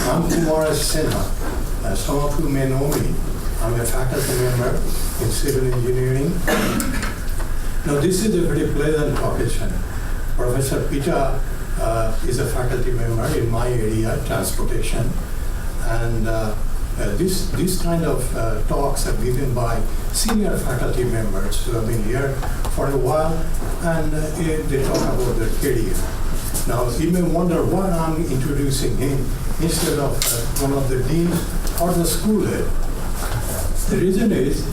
I'm Kumar Sinha. Some of you may know me. I'm a faculty member in civil engineering. Now, this is a very pleasant occasion. Professor Peeta is a faculty member in my area, transportation. And this kind of talks are given by senior faculty members who have been here for a while, and they talk about their career. Now, you may wonder why I'm introducing him instead of one of the deans or the school head. The reason is,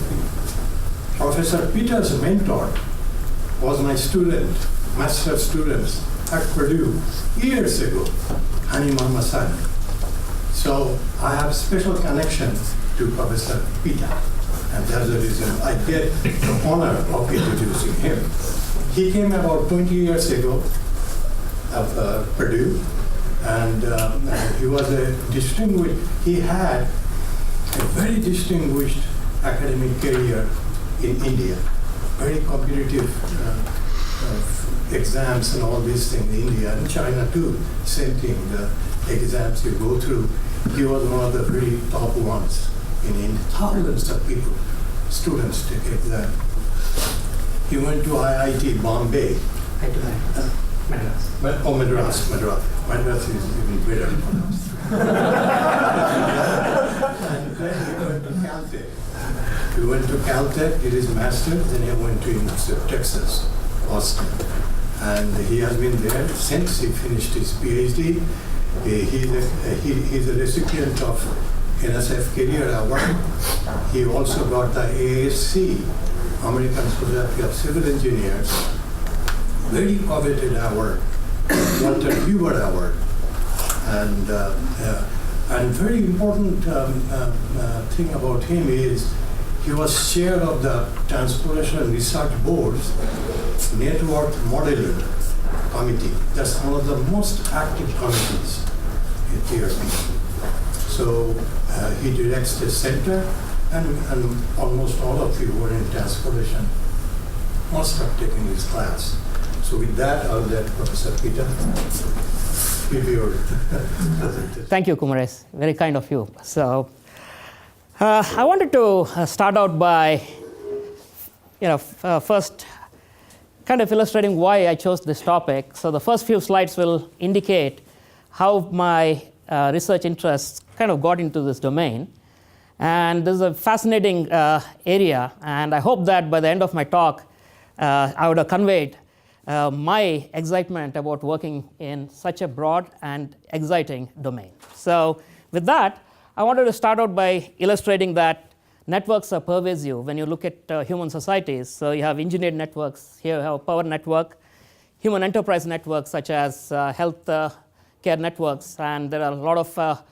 Professor Peeta's mentor was my student, master students at Purdue years ago, Haniman Masani. So I have special connection to Professor Peeta, and that's the reason I get the honor of introducing him. He came about 20 years ago of Purdue, and he was he had a very distinguished academic career in India, very competitive exams and all these things in India, and China too, same thing, the exams you go through. He was one of the very top ones in India. Thousands of people, students take exam. He went to IIT Bombay. Madras. Madras. Madras is even better. And then he went to Caltech. He went to Caltech, did his master's, then he went to University of Texas, Austin. And he has been there since he finished his PhD. He's a recipient of NSF Career Award. He also got the ASC, American Society of Civil Engineers, very coveted award, Walter Hoover Award. And very important thing about him is he was chair of the Transportation Research Board's Network Modeling Committee. That's one of the most active committees in TRP. So he directs the center, and almost all of you were in transportation must have taken his class. So with that, I'll let Professor Peeta give your presentation. Thank you, Kumaresh. Very kind of you. So I wanted to start out by, first kind of illustrating why I chose this topic. So the first few slides will indicate how my research interests kind of got into this domain. And this is a fascinating area, and I hope that by the end of my talk, I would have conveyed my excitement about working in such a broad and exciting domain. So with that, I wanted to start out by illustrating that networks are pervasive when you look at human societies. So you have engineered networks, here you have a power network, human enterprise networks such as health care networks, and there are a lot of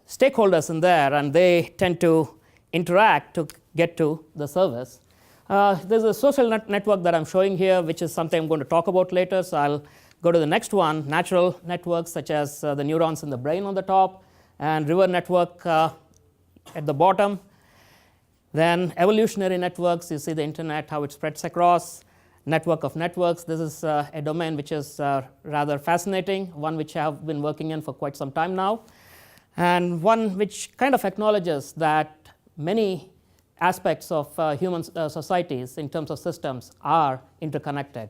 stakeholders in there, and they tend to interact to get to the service. There's a social network that I'm showing here, which is something I'm going to talk about later, so I'll go to the next one. Natural networks such as the neurons in the brain on the top, and river network at the bottom. Then evolutionary networks, you see the internet, how it spreads across. Network of networks, this is a domain which is rather fascinating, one which I have been working in for quite some time now, and one which kind of acknowledges that many aspects of human societies in terms of systems are interconnected.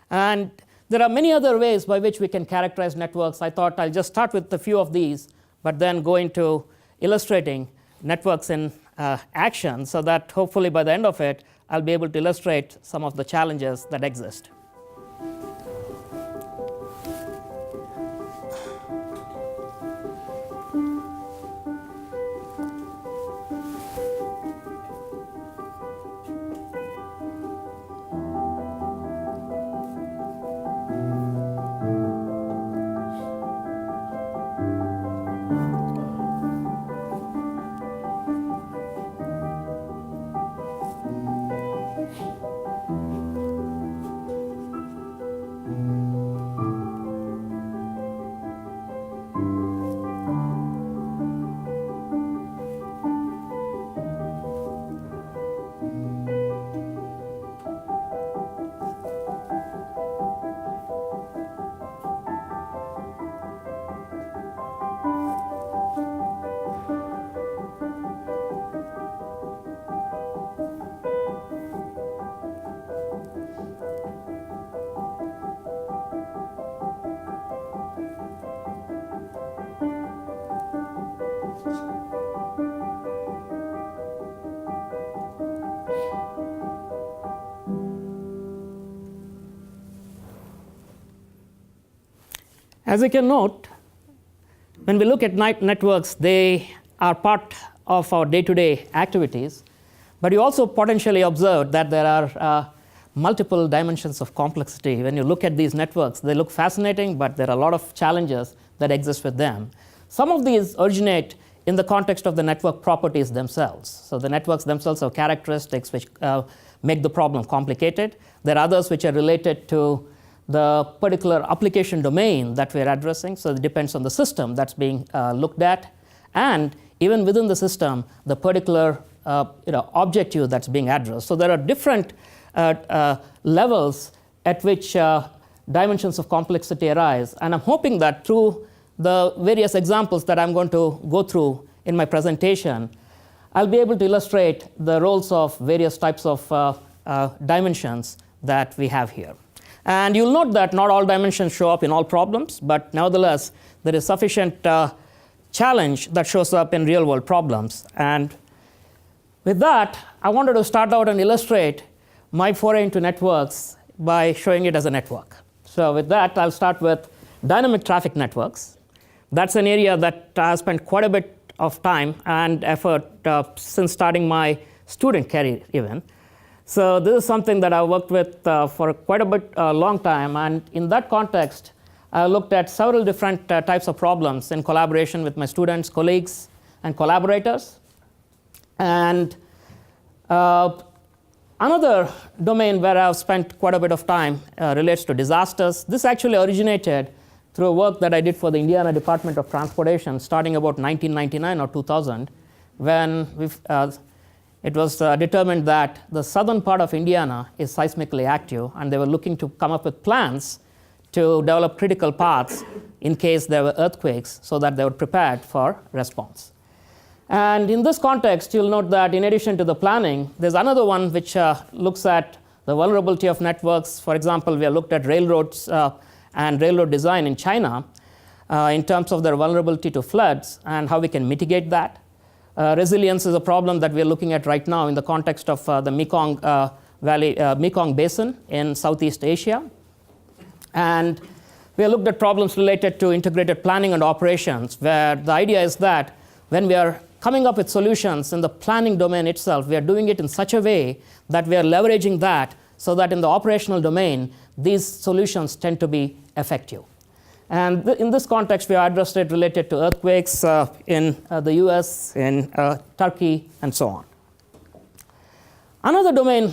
And there are many other ways by which we can characterize networks. I thought I'll just start with a few of these, but then go into illustrating networks in action, so that hopefully by the end of it, I'll be able to illustrate some of the challenges that exist. As you can note, when we look at networks, they are part of our day-to-day activities, but you also potentially observe that there are multiple dimensions of complexity. When you look at these networks, they look fascinating, but there are a lot of challenges that exist with them. Some of these originate in the context of the network properties themselves. So the networks themselves have characteristics which make the problem complicated. There are others which are related to the particular application domain that we're addressing. So it depends on the system that's being looked at, and even within the system, the particular objective that's being addressed. So there are different levels at which dimensions of complexity arise, and I'm hoping that through the various examples that I'm going to go through in my presentation, I'll be able to illustrate the roles of various types of dimensions that we have here. And you'll note that not all dimensions show up in all problems, but nevertheless, there is sufficient challenge that shows up in real-world problems. And with that, I wanted to start out and illustrate my foray into networks by showing it as a network. So with that, I'll start with dynamic traffic networks. That's an area that I spent quite a bit of time and effort since starting my student career even. So this is something that I worked with for quite a bit long time, and in that context, I looked at several different types of problems in collaboration with my students, colleagues, and collaborators. And another domain where I've spent quite a bit of time relates to disasters. This actually originated through work that I did for the Indiana Department of Transportation starting about 1999 or 2000, when it was determined that the southern part of Indiana is seismically active, and they were looking to come up with plans to develop critical paths in case there were earthquakes so that they were prepared for response. And in this context, you'll note that in addition to the planning, there's another one which looks at the vulnerability of networks. For example, we have looked at railroads and railroad design in China in terms of their vulnerability to floods and how we can mitigate that. Resilience is a problem that we're looking at right now in the context of the Mekong Basin in Southeast Asia. And we have looked at problems related to integrated planning and operations, where the idea is that when we are coming up with solutions in the planning domain itself, we are doing it in such a way that we are leveraging that so that in the operational domain, these solutions tend to be effective. And in this context, we addressed it related to earthquakes in the US, in Turkey, and so on. Another domain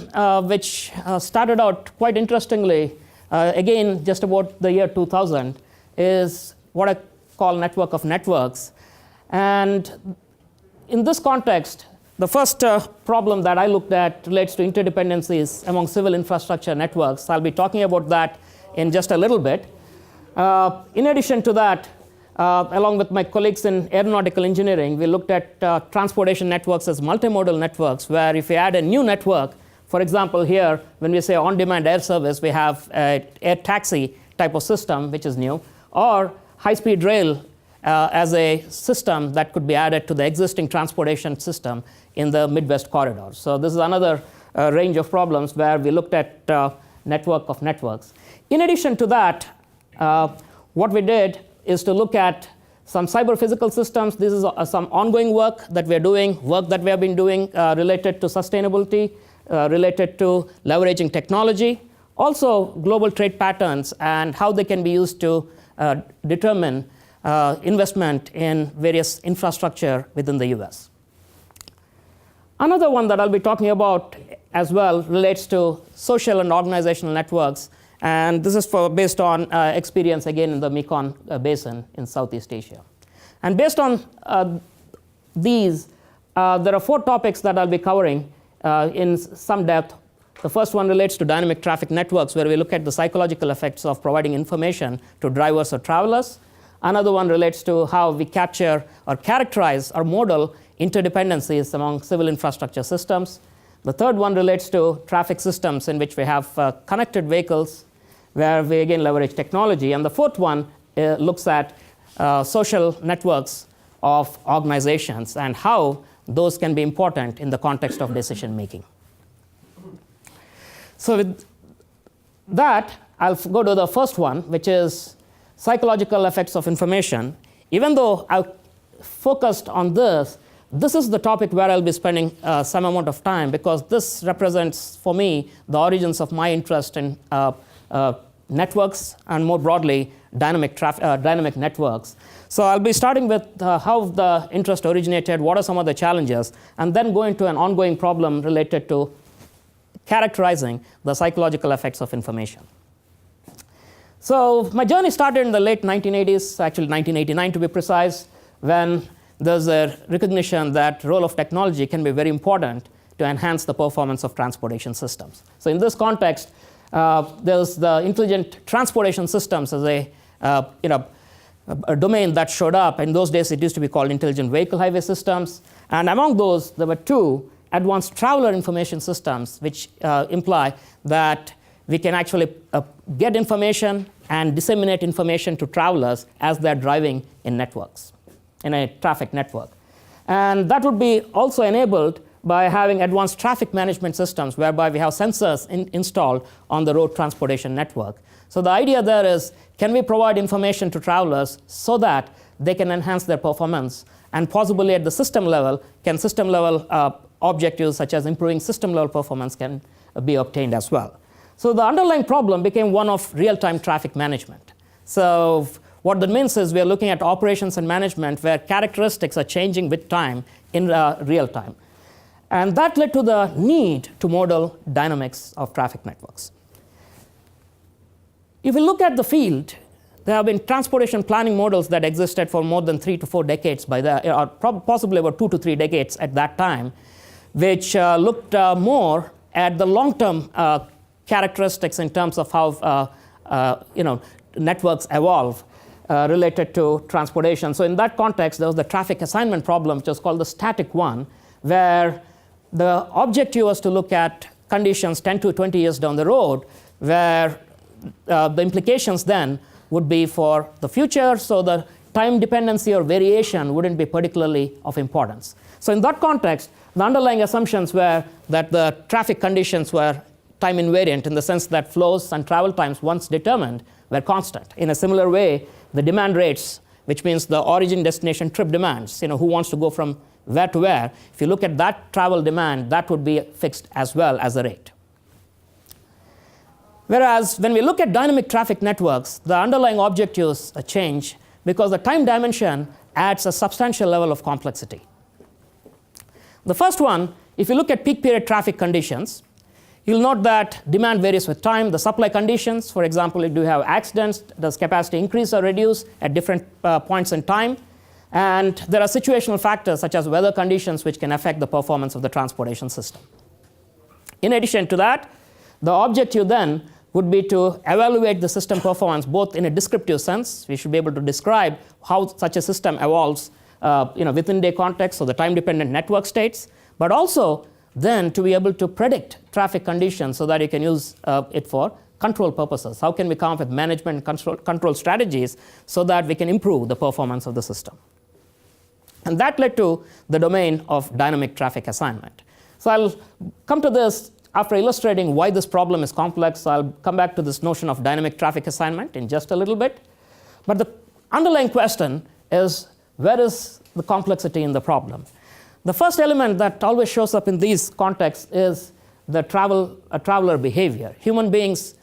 which started out quite interestingly, again, just about the year 2000, is what I call network of networks. And in this context, the first problem that I looked at relates to interdependencies among civil infrastructure networks. I'll be talking about that in just a little bit. In addition to that, along with my colleagues in aeronautical engineering, we looked at transportation networks as multimodal networks, where if we add a new network, for example, here, when we say on-demand air service, we have an air taxi type of system, which is new, or high-speed rail as a system that could be added to the existing transportation system in the Midwest corridor. So this is another range of problems where we looked at network of networks. In addition to that, what we did is to look at some cyber-physical systems. This is some ongoing work that we're doing, work that we have been doing related to sustainability, related to leveraging technology, also global trade patterns and how they can be used to determine investment in various infrastructure within the US. Another one that I'll be talking about as well relates to social and organizational networks. And this is based on experience, again, in the Mekong Basin in Southeast Asia. And based on these, there are 4 topics that I'll be covering in some depth. The first one relates to dynamic traffic networks, where we look at the psychological effects of providing information to drivers or travelers. Another one relates to how we capture or characterize or model interdependencies among civil infrastructure systems. The third one relates to traffic systems in which we have connected vehicles, where we again leverage technology. And the fourth one looks at social networks of organizations and how those can be important in the context of decision making. So with that, I'll go to the first one, which is psychological effects of information. Even though I focused on this is the topic where I'll be spending some amount of time, because this represents for me the origins of my interest in networks and more broadly dynamic networks. So I'll be starting with how the interest originated, what are some of the challenges, and then go into an ongoing problem related to characterizing the psychological effects of information. So my journey started in the late 1980s, actually 1989 to be precise, when there's a recognition that role of technology can be very important to enhance the performance of transportation systems. So in this context, there's the intelligent transportation systems as a domain that showed up. In those days, it used to be called intelligent vehicle highway systems. And among those, there were two advanced traveler information systems, which imply that we can actually get information and disseminate information to travelers as they're driving in networks, in a traffic network. And that would be also enabled by having advanced traffic management systems, whereby we have sensors installed on the road transportation network. So the idea there is, can we provide information to travelers so that they can enhance their performance, and possibly at the system level, can system level objectives such as improving system level performance can be obtained as well. So the underlying problem became one of real-time traffic management. So what that means is we are looking at operations and management where characteristics are changing with time in real time. And that led to the need to model dynamics of traffic networks. If you look at the field, there have been transportation planning models that existed for more than 3 to 4 decades, or possibly about 2 to 3 decades at that time, which looked more at the long-term characteristics in terms of how networks evolve related to transportation. So in that context, there was the traffic assignment problem, which was called the static one, where the objective was to look at conditions 10 to 20 years down the road, where the implications then would be for the future, so the time dependency or variation wouldn't be particularly of importance. So in that context, the underlying assumptions were that the traffic conditions were time invariant, in the sense that flows and travel times once determined were constant. In a similar way, the demand rates, which means the origin destination trip demands, who wants to go from where to where, if you look at that travel demand, that would be fixed as well as a rate. Whereas when we look at dynamic traffic networks, the underlying objectives change because the time dimension adds a substantial level of complexity. The first one, if you look at peak period traffic conditions, you'll note that demand varies with time. The supply conditions, for example, if you have accidents, does capacity increase or reduce at different points in time? And there are situational factors such as weather conditions which can affect the performance of the transportation system. In addition to that, the objective then would be to evaluate the system performance both in a descriptive sense. We should be able to describe how such a system evolves within day context, so the time-dependent network states, but also then to be able to predict traffic conditions so that you can use it for control purposes. How can we come up with management and control strategies so that we can improve the performance of the system? And that led to the domain of dynamic traffic assignment. So I'll come to this after illustrating why this problem is complex. I'll come back to this notion of dynamic traffic assignment in just a little bit. But the underlying question is, where is the complexity in the problem? The first element that always shows up in these contexts is the traveler behavior. Human beings,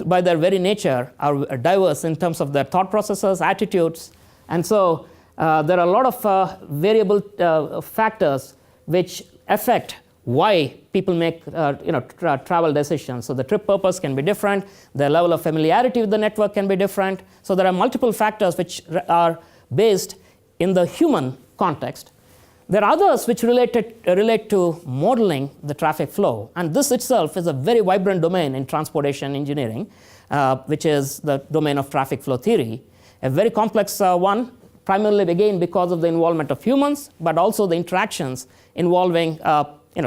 by their very nature, are diverse in terms of their thought processes, attitudes, and so there are a lot of variable factors which affect why people make travel decisions. So the trip purpose can be different, the level of familiarity with the network can be different. So there are multiple factors which are based in the human context. There are others which relate to modeling the traffic flow, and this itself is a very vibrant domain in transportation engineering, which is the domain of traffic flow theory, a very complex one, primarily again because of the involvement of humans, but also the interactions involving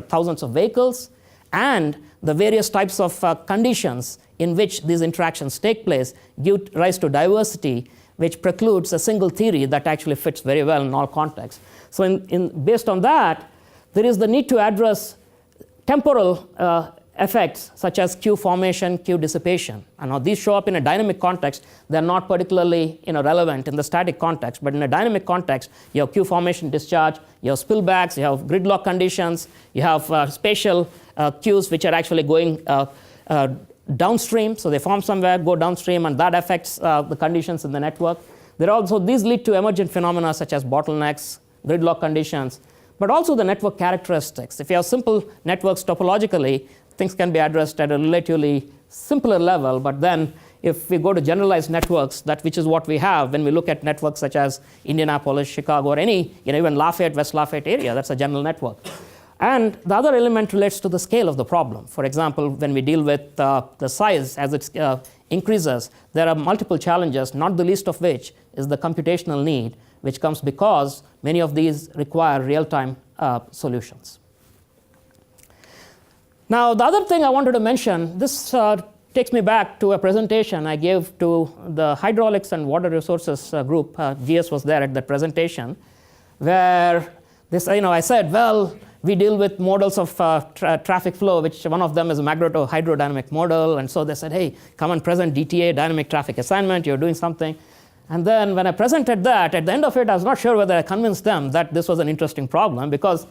thousands of vehicles and the various types of conditions in which these interactions take place give rise to diversity which precludes a single theory that actually fits very well in all contexts. So based on that, there is the need to address temporal effects such as queue formation, queue dissipation. And now these show up in a dynamic context. They're not particularly relevant in the static context, but in a dynamic context, you have queue formation, discharge, you have spillbacks, you have gridlock conditions, you have spatial queues which are actually going downstream. So they form somewhere, go downstream, and that affects the conditions in the network. These lead to emergent phenomena such as bottlenecks, gridlock conditions, but also the network characteristics. If you have simple networks topologically, things can be addressed at a relatively simpler level. But then if we go to generalized networks, which is what we have when we look at networks such as Indianapolis, Chicago, or any, even Lafayette, West Lafayette area, that's a general network. And the other element relates to the scale of the problem. For example, when we deal with the size as it increases, there are multiple challenges, not the least of which is the computational need, which comes because many of these require real-time solutions. Now, the other thing I wanted to mention, this takes me back to a presentation I gave to the Hydraulics and Water Resources group. GS was there at that presentation, where I said, well, we deal with models of traffic flow, which one of them is a magneto-hydrodynamic model. And so they said, hey, come and present DTA, dynamic traffic assignment, you're doing something. And then when I presented that, at the end of it, I was not sure whether I convinced them that this was an interesting problem, because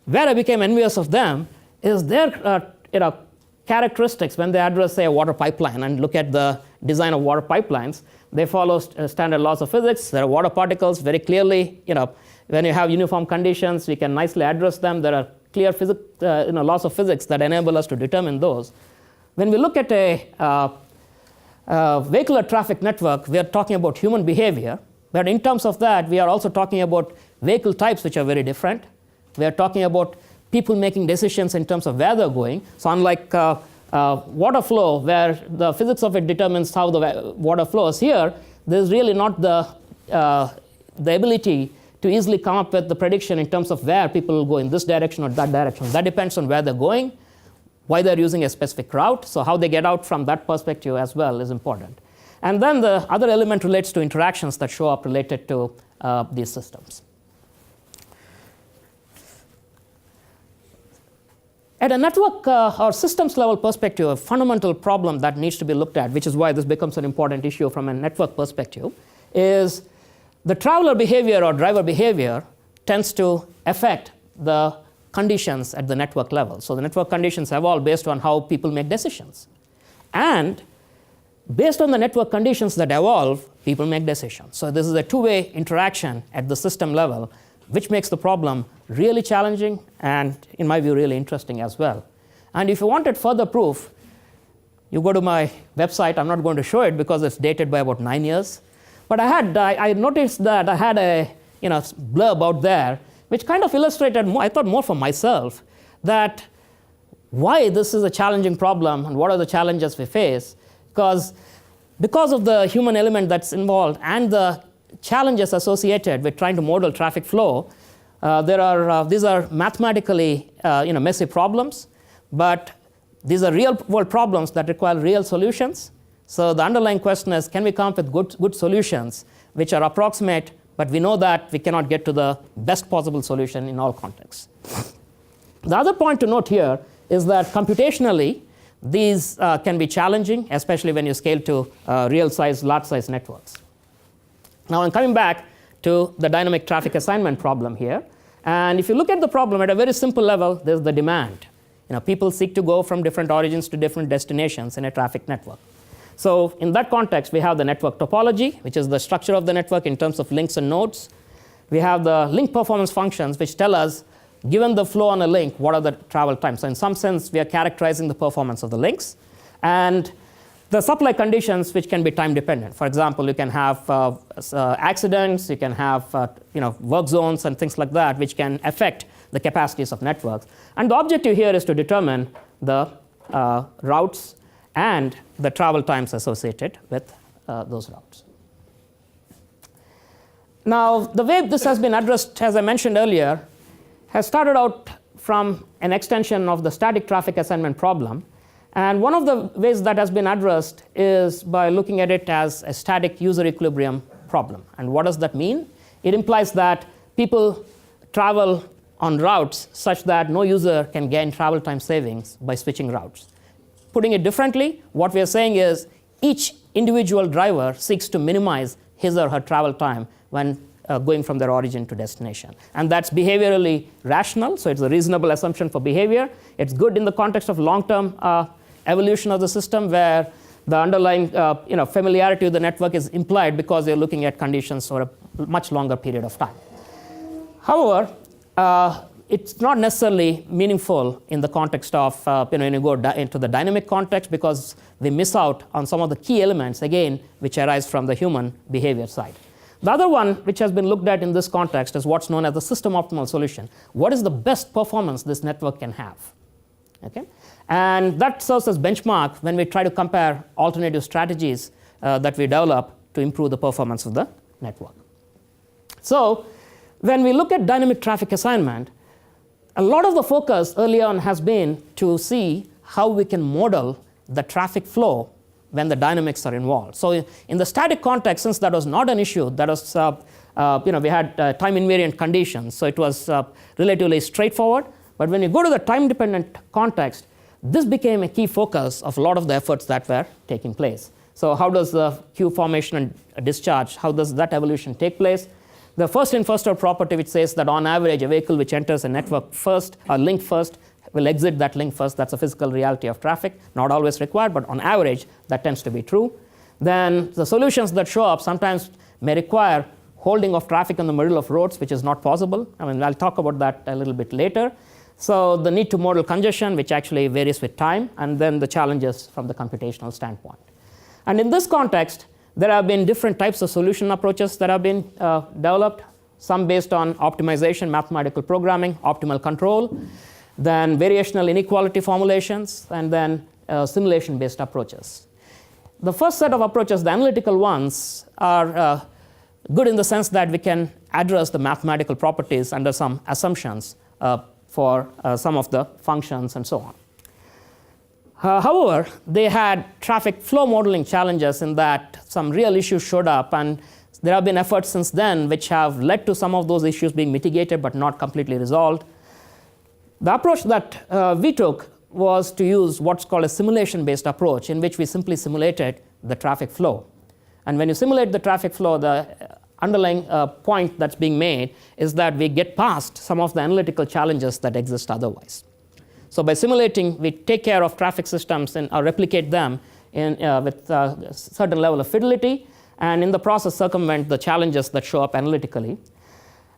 where I became envious of them is their characteristics when they address, say, a water pipeline and look at the design of water pipelines. They follow standard laws of physics. There are water particles very clearly. When you have uniform conditions, we can nicely address them. There are clear laws of physics that enable us to determine those. When we look at a vehicular traffic network, we are talking about human behavior. But in terms of that, we are also talking about vehicle types which are very different. We are talking about people making decisions in terms of where they're going. So unlike water flow, where the physics of it determines how the water flows, here, there's really not the ability to easily come up with the prediction in terms of where people will go in this direction or that direction. That depends on where they're going, why they're using a specific route. So how they get out from that perspective as well is important. And then the other element relates to interactions that show up related to these systems. At a network or systems level perspective, a fundamental problem that needs to be looked at, which is why this becomes an important issue from a network perspective, is the traveler behavior or driver behavior tends to affect the conditions at the network level. So the network conditions evolve based on how people make decisions. And based on the network conditions that evolve, people make decisions. So this is a two-way interaction at the system level, which makes the problem really challenging and, in my view, really interesting as well. And if you wanted further proof, you go to my website. I'm not going to show it because it's dated by about 9 years. But I noticed that I had a blurb out there, which kind of illustrated more, I thought more for myself, that why this is a challenging problem and what are the challenges we face. Because of the human element that's involved and the challenges associated with trying to model traffic flow, these are mathematically messy problems, but these are real world problems that require real solutions. So the underlying question is, can we come up with good solutions which are approximate, but we know that we cannot get to the best possible solution in all contexts. The other point to note here is that computationally, these can be challenging, especially when you scale to large size networks. Now I'm coming back to the dynamic traffic assignment problem here. And if you look at the problem at a very simple level, there's the demand. People seek to go from different origins to different destinations in a traffic network. So in that context, we have the network topology, which is the structure of the network in terms of links and nodes. We have the link performance functions, which tell us, given the flow on a link, what are the travel times. So in some sense, we are characterizing the performance of the links. And the supply conditions, which can be time dependent. For example, you can have accidents, you can have work zones and things like that, which can affect the capacities of networks. And the objective here is to determine the routes and the travel times associated with those routes. Now, the way this has been addressed, as I mentioned earlier, has started out from an extension of the static traffic assignment problem. And one of the ways that has been addressed is by looking at it as a static user equilibrium problem. And what does that mean? It implies that people travel on routes such that no user can gain travel time savings by switching routes. Putting it differently, what we are saying is each individual driver seeks to minimize his or her travel time when going from their origin to destination. And that's behaviorally rational, so it's a reasonable assumption for behavior. It's good in the context of long-term evolution of the system where the underlying familiarity with the network is implied because you're looking at conditions for a much longer period of time. However, it's not necessarily meaningful in the context of when you go into the dynamic context because we miss out on some of the key elements, again, which arise from the human behavior side. The other one which has been looked at in this context is what's known as the system optimal solution. What is the best performance this network can have? Okay? And that serves as benchmark when we try to compare alternative strategies that we develop to improve the performance of the network. So when we look at dynamic traffic assignment, a lot of the focus early on has been to see how we can model the traffic flow when the dynamics are involved. So in the static context, since that was not an issue, that was we had time invariant conditions, so it was relatively straightforward. But when you go to the time dependent context, this became a key focus of a lot of the efforts that were taking place. So how does the queue formation and discharge, how does that evolution take place? The first in first out property which says that on average a vehicle which enters a network first or link first will exit that link first. That's a physical reality of traffic, not always required, but on average that tends to be true. Then the solutions that show up sometimes may require holding of traffic in the middle of roads, which is not possible. I mean, I'll talk about that a little bit later. So the need to model congestion, which actually varies with time, and then the challenges from the computational standpoint. And in this context, there have been different types of solution approaches that have been developed, some based on optimization, mathematical programming, optimal control, then variational inequality formulations, and then simulation-based approaches. The first set of approaches, the analytical ones, are good in the sense that we can address the mathematical properties under some assumptions for some of the functions and so on. However, they had traffic flow modeling challenges in that some real issues showed up, and there have been efforts since then which have led to some of those issues being mitigated but not completely resolved. The approach that we took was to use what's called a simulation-based approach, in which we simply simulated the traffic flow. And when you simulate the traffic flow, the underlying point that's being made is that we get past some of the analytical challenges that exist otherwise. So by simulating, we take care of traffic systems and replicate them with a certain level of fidelity, and in the process circumvent the challenges that show up analytically.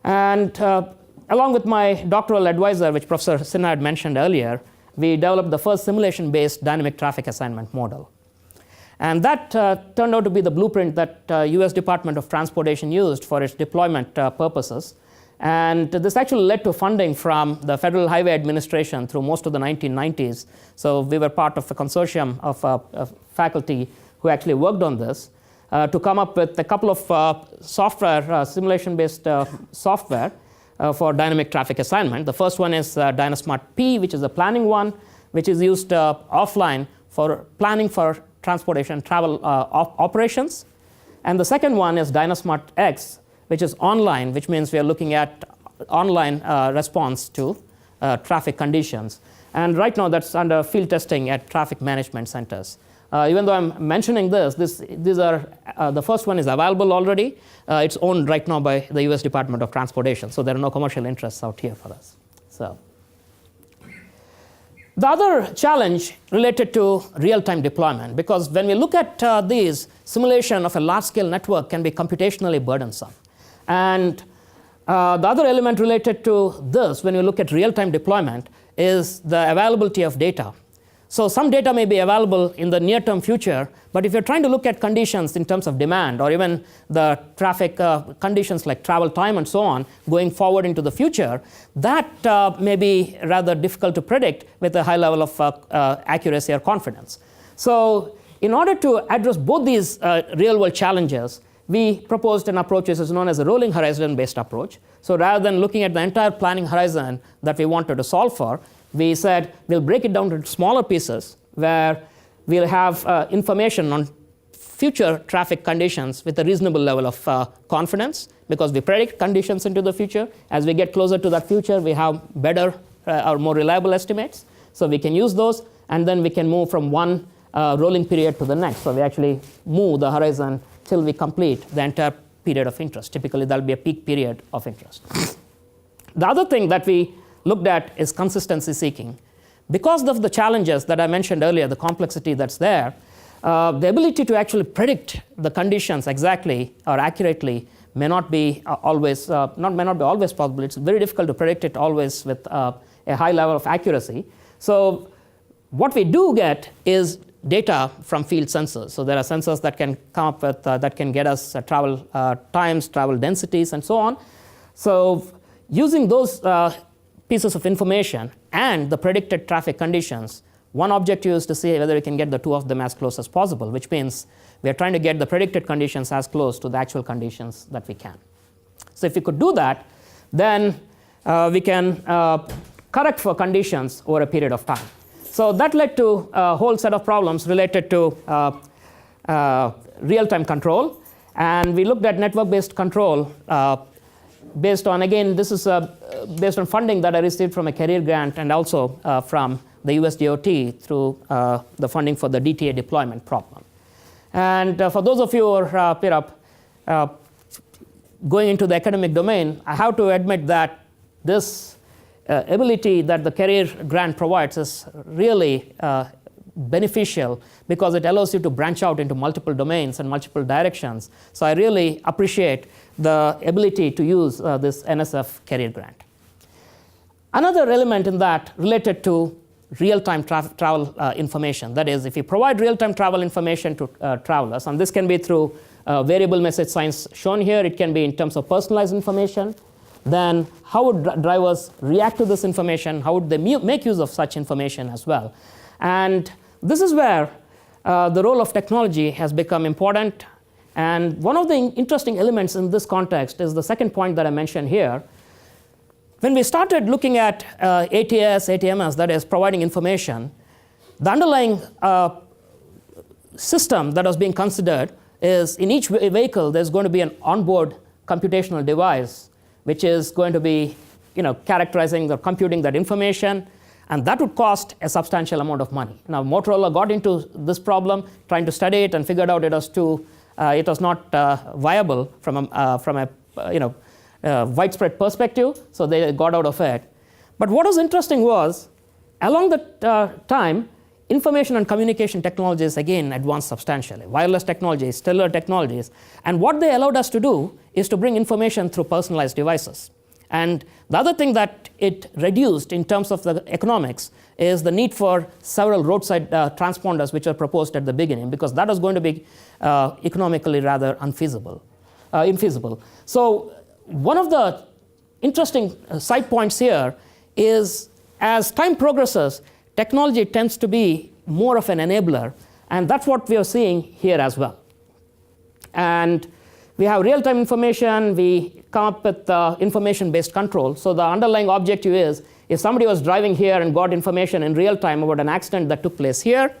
And along with my doctoral advisor, which Professor Sinha had mentioned earlier, we developed the first simulation-based dynamic traffic assignment model. And that turned out to be the blueprint that US Department of Transportation used for its deployment purposes. And this actually led to funding from the Federal Highway Administration through most of the 1990s. So we were part of a consortium of faculty who actually worked on this to come up with a couple of software, simulation-based software for dynamic traffic assignment. The first one is Dynasmart P, which is a planning one, which is used offline for planning for transportation travel operations. And the second one is Dynasmart X, which is online, which means we are looking at online response to traffic conditions. And right now that's under field testing at traffic management centers. Even though I'm mentioning these are, the first one is available already. It's owned right now by the US Department of Transportation, so there are no commercial interests out here for us. So the other challenge related to real-time deployment, because when we look at these, simulation of a large-scale network can be computationally burdensome. And the other element related to this, when you look at real-time deployment, is the availability of data. So some data may be available in the near-term future, but if you're trying to look at conditions in terms of demand or even the traffic conditions like travel time and so on going forward into the future, that may be rather difficult to predict with a high level of accuracy or confidence. So in order to address both these real-world challenges, we proposed an approach which is known as a rolling horizon-based approach. So rather than looking at the entire planning horizon that we wanted to solve for, we said we'll break it down into smaller pieces where we'll have information on future traffic conditions with a reasonable level of confidence, because we predict conditions into the future. As we get closer to that future, we have better or more reliable estimates. So we can use those, and then we can move from one rolling period to the next. So we actually move the horizon till we complete the entire period of interest. Typically, that'll be a peak period of interest. The other thing that we looked at is consistency seeking. Because of the challenges that I mentioned earlier, the complexity that's there, the ability to actually predict the conditions exactly or accurately may not be always possible. It's very difficult to predict it always with a high level of accuracy. So what we do get is data from field sensors. So there are sensors that can come up with that can get us travel times, travel densities, and so on. So using those pieces of information and the predicted traffic conditions, one objective is to see whether we can get the two of them as close as possible, which means we are trying to get the predicted conditions as close to the actual conditions that we can. So if we could do that, then we can correct for conditions over a period of time. So that led to a whole set of problems related to real-time control. And we looked at network-based control based on, again, this is based on funding that I received from a career grant and also from the US DOT through the funding for the DTA deployment problem. And for those of you who are going into the academic domain, I have to admit that this ability that the career grant provides is really beneficial, because it allows you to branch out into multiple domains and multiple directions. So I really appreciate the ability to use this NSF career grant. Another element in that related to real-time travel information. That is, if you provide real-time travel information to travelers, and this can be through variable message signs shown here, it can be in terms of personalized information, then how would drivers react to this information? How would they make use of such information as well? And this is where the role of technology has become important. And one of the interesting elements in this context is the second point that I mentioned here. When we started looking at ATS, ATMS, that is providing information, the underlying system that was being considered is in each vehicle there's going to be an onboard computational device which is going to be characterizing or computing that information, and that would cost a substantial amount of money. Now Motorola got into this problem trying to study it and figured out it was not viable from a widespread perspective, so they got out of it. But what was interesting was, along the time, information and communication technologies again advanced substantially. Wireless technologies, cellular technologies, and what they allowed us to do is to bring information through personalized devices. And the other thing that it reduced in terms of the economics is the need for several roadside transponders which were proposed at the beginning, because that was going to be economically rather infeasible. So one of the interesting side points here is, as time progresses, technology tends to be more of an enabler, and that's what we are seeing here as well. And we have real-time information, we come up with information-based control. So the underlying objective is, if somebody was driving here and got information in real time about an accident that took place here,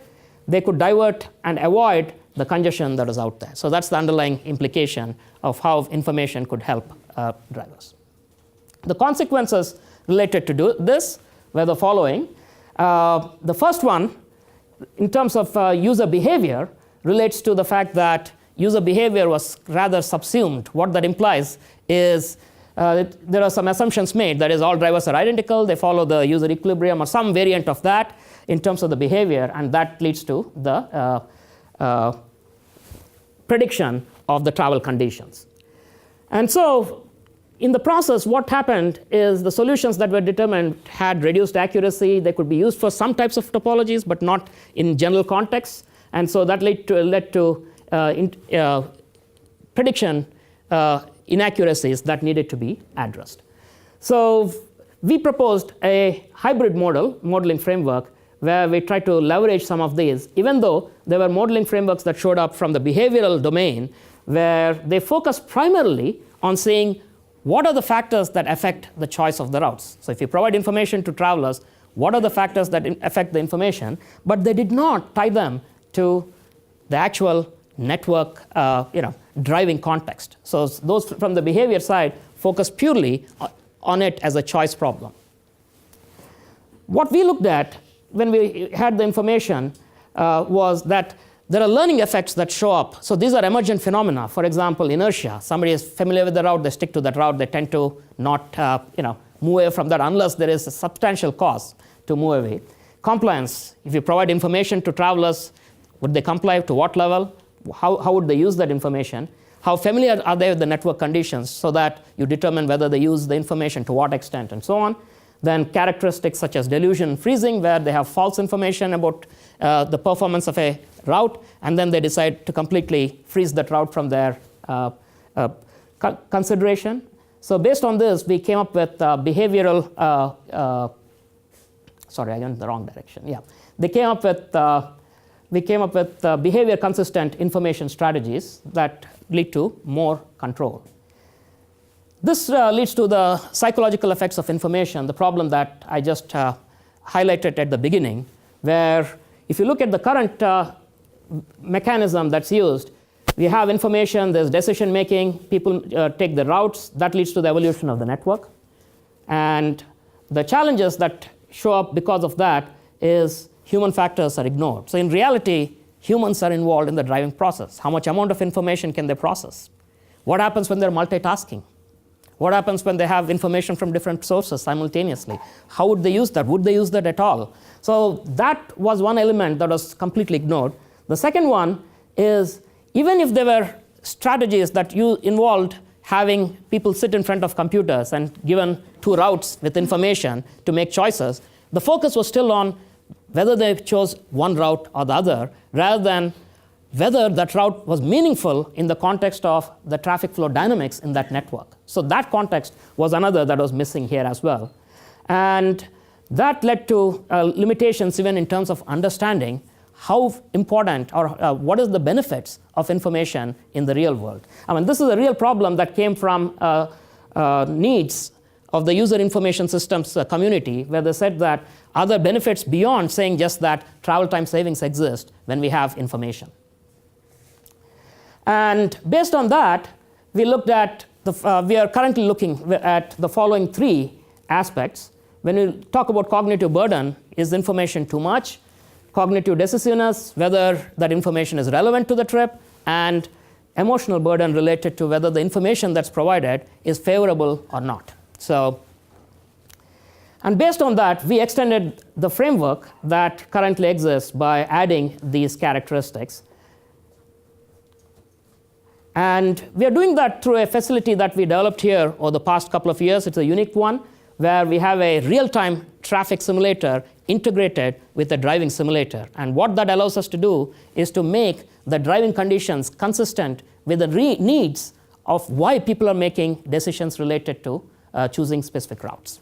they could divert and avoid the congestion that is out there. So that's the underlying implication of how information could help drivers. The consequences related to this were the following. The first one, in terms of user behavior, relates to the fact that user behavior was rather subsumed. What that implies is there are some assumptions made. That is, all drivers are identical, they follow the user equilibrium or some variant of that in terms of the behavior, and that leads to the prediction of the travel conditions. And so in the process, what happened is the solutions that were determined had reduced accuracy. They could be used for some types of topologies, but not in general contexts. And so that led to prediction inaccuracies that needed to be addressed. So we proposed a hybrid modeling framework where we tried to leverage some of these, even though there were modeling frameworks that showed up from the behavioral domain, where they focused primarily on saying what are the factors that affect the choice of the routes. So if you provide information to travelers, what are the factors that affect the information, but they did not tie them to the actual network driving context. So those from the behavior side focus purely on it as a choice problem. What we looked at when we had the information was that there are learning effects that show up. So these are emergent phenomena. For example, inertia. Somebody is familiar with the route, they stick to that route. They tend to not move away from that unless there is a substantial cause to move away. Compliance. If you provide information to travelers, would they comply? To what level? How would they use that information? How familiar are they with the network conditions so that you determine whether they use the information to what extent and so on. Then characteristics such as delusion, freezing, where they have false information about the performance of a route, and then they decide to completely freeze that route from their consideration. So based on this, we came up with behavioral, sorry, I went in the wrong direction. Yeah, we came up with behavior consistent information strategies that lead to more control. This leads to the psychological effects of information, the problem that I just highlighted at the beginning, where if you look at the current mechanism that's used, we have information, there's decision making, people take the routes, that leads to the evolution of the network. And the challenges that show up because of that is human factors are ignored. So in reality, humans are involved in the driving process. How much amount of information can they process? What happens when they're multitasking? What happens when they have information from different sources simultaneously? How would they use that? Would they use that at all? So that was one element that was completely ignored. The second one is, even if there were strategies that involved having people sit in front of computers and given two routes with information to make choices, the focus was still on whether they chose one route or the other, rather than whether that route was meaningful in the context of the traffic flow dynamics in that network. So that context was another that was missing here as well. And that led to limitations even in terms of understanding how important or what is the benefits of information in the real world. I mean, this is a real problem that came from needs of the user information systems community, where they said that other benefits beyond saying just that travel time savings exist when we have information. And based on that, we looked at we are currently looking at the following three aspects. When we talk about cognitive burden, is information too much? Cognitive decisiveness, whether that information is relevant to the trip, and emotional burden related to whether the information that's provided is favorable or not. So, and based on that, we extended the framework that currently exists by adding these characteristics. And we are doing that through a facility that we developed here over the past couple of years. It's a unique one, where we have a real-time traffic simulator integrated with a driving simulator. And what that allows us to do is to make the driving conditions consistent with the needs of why people are making decisions related to choosing specific routes.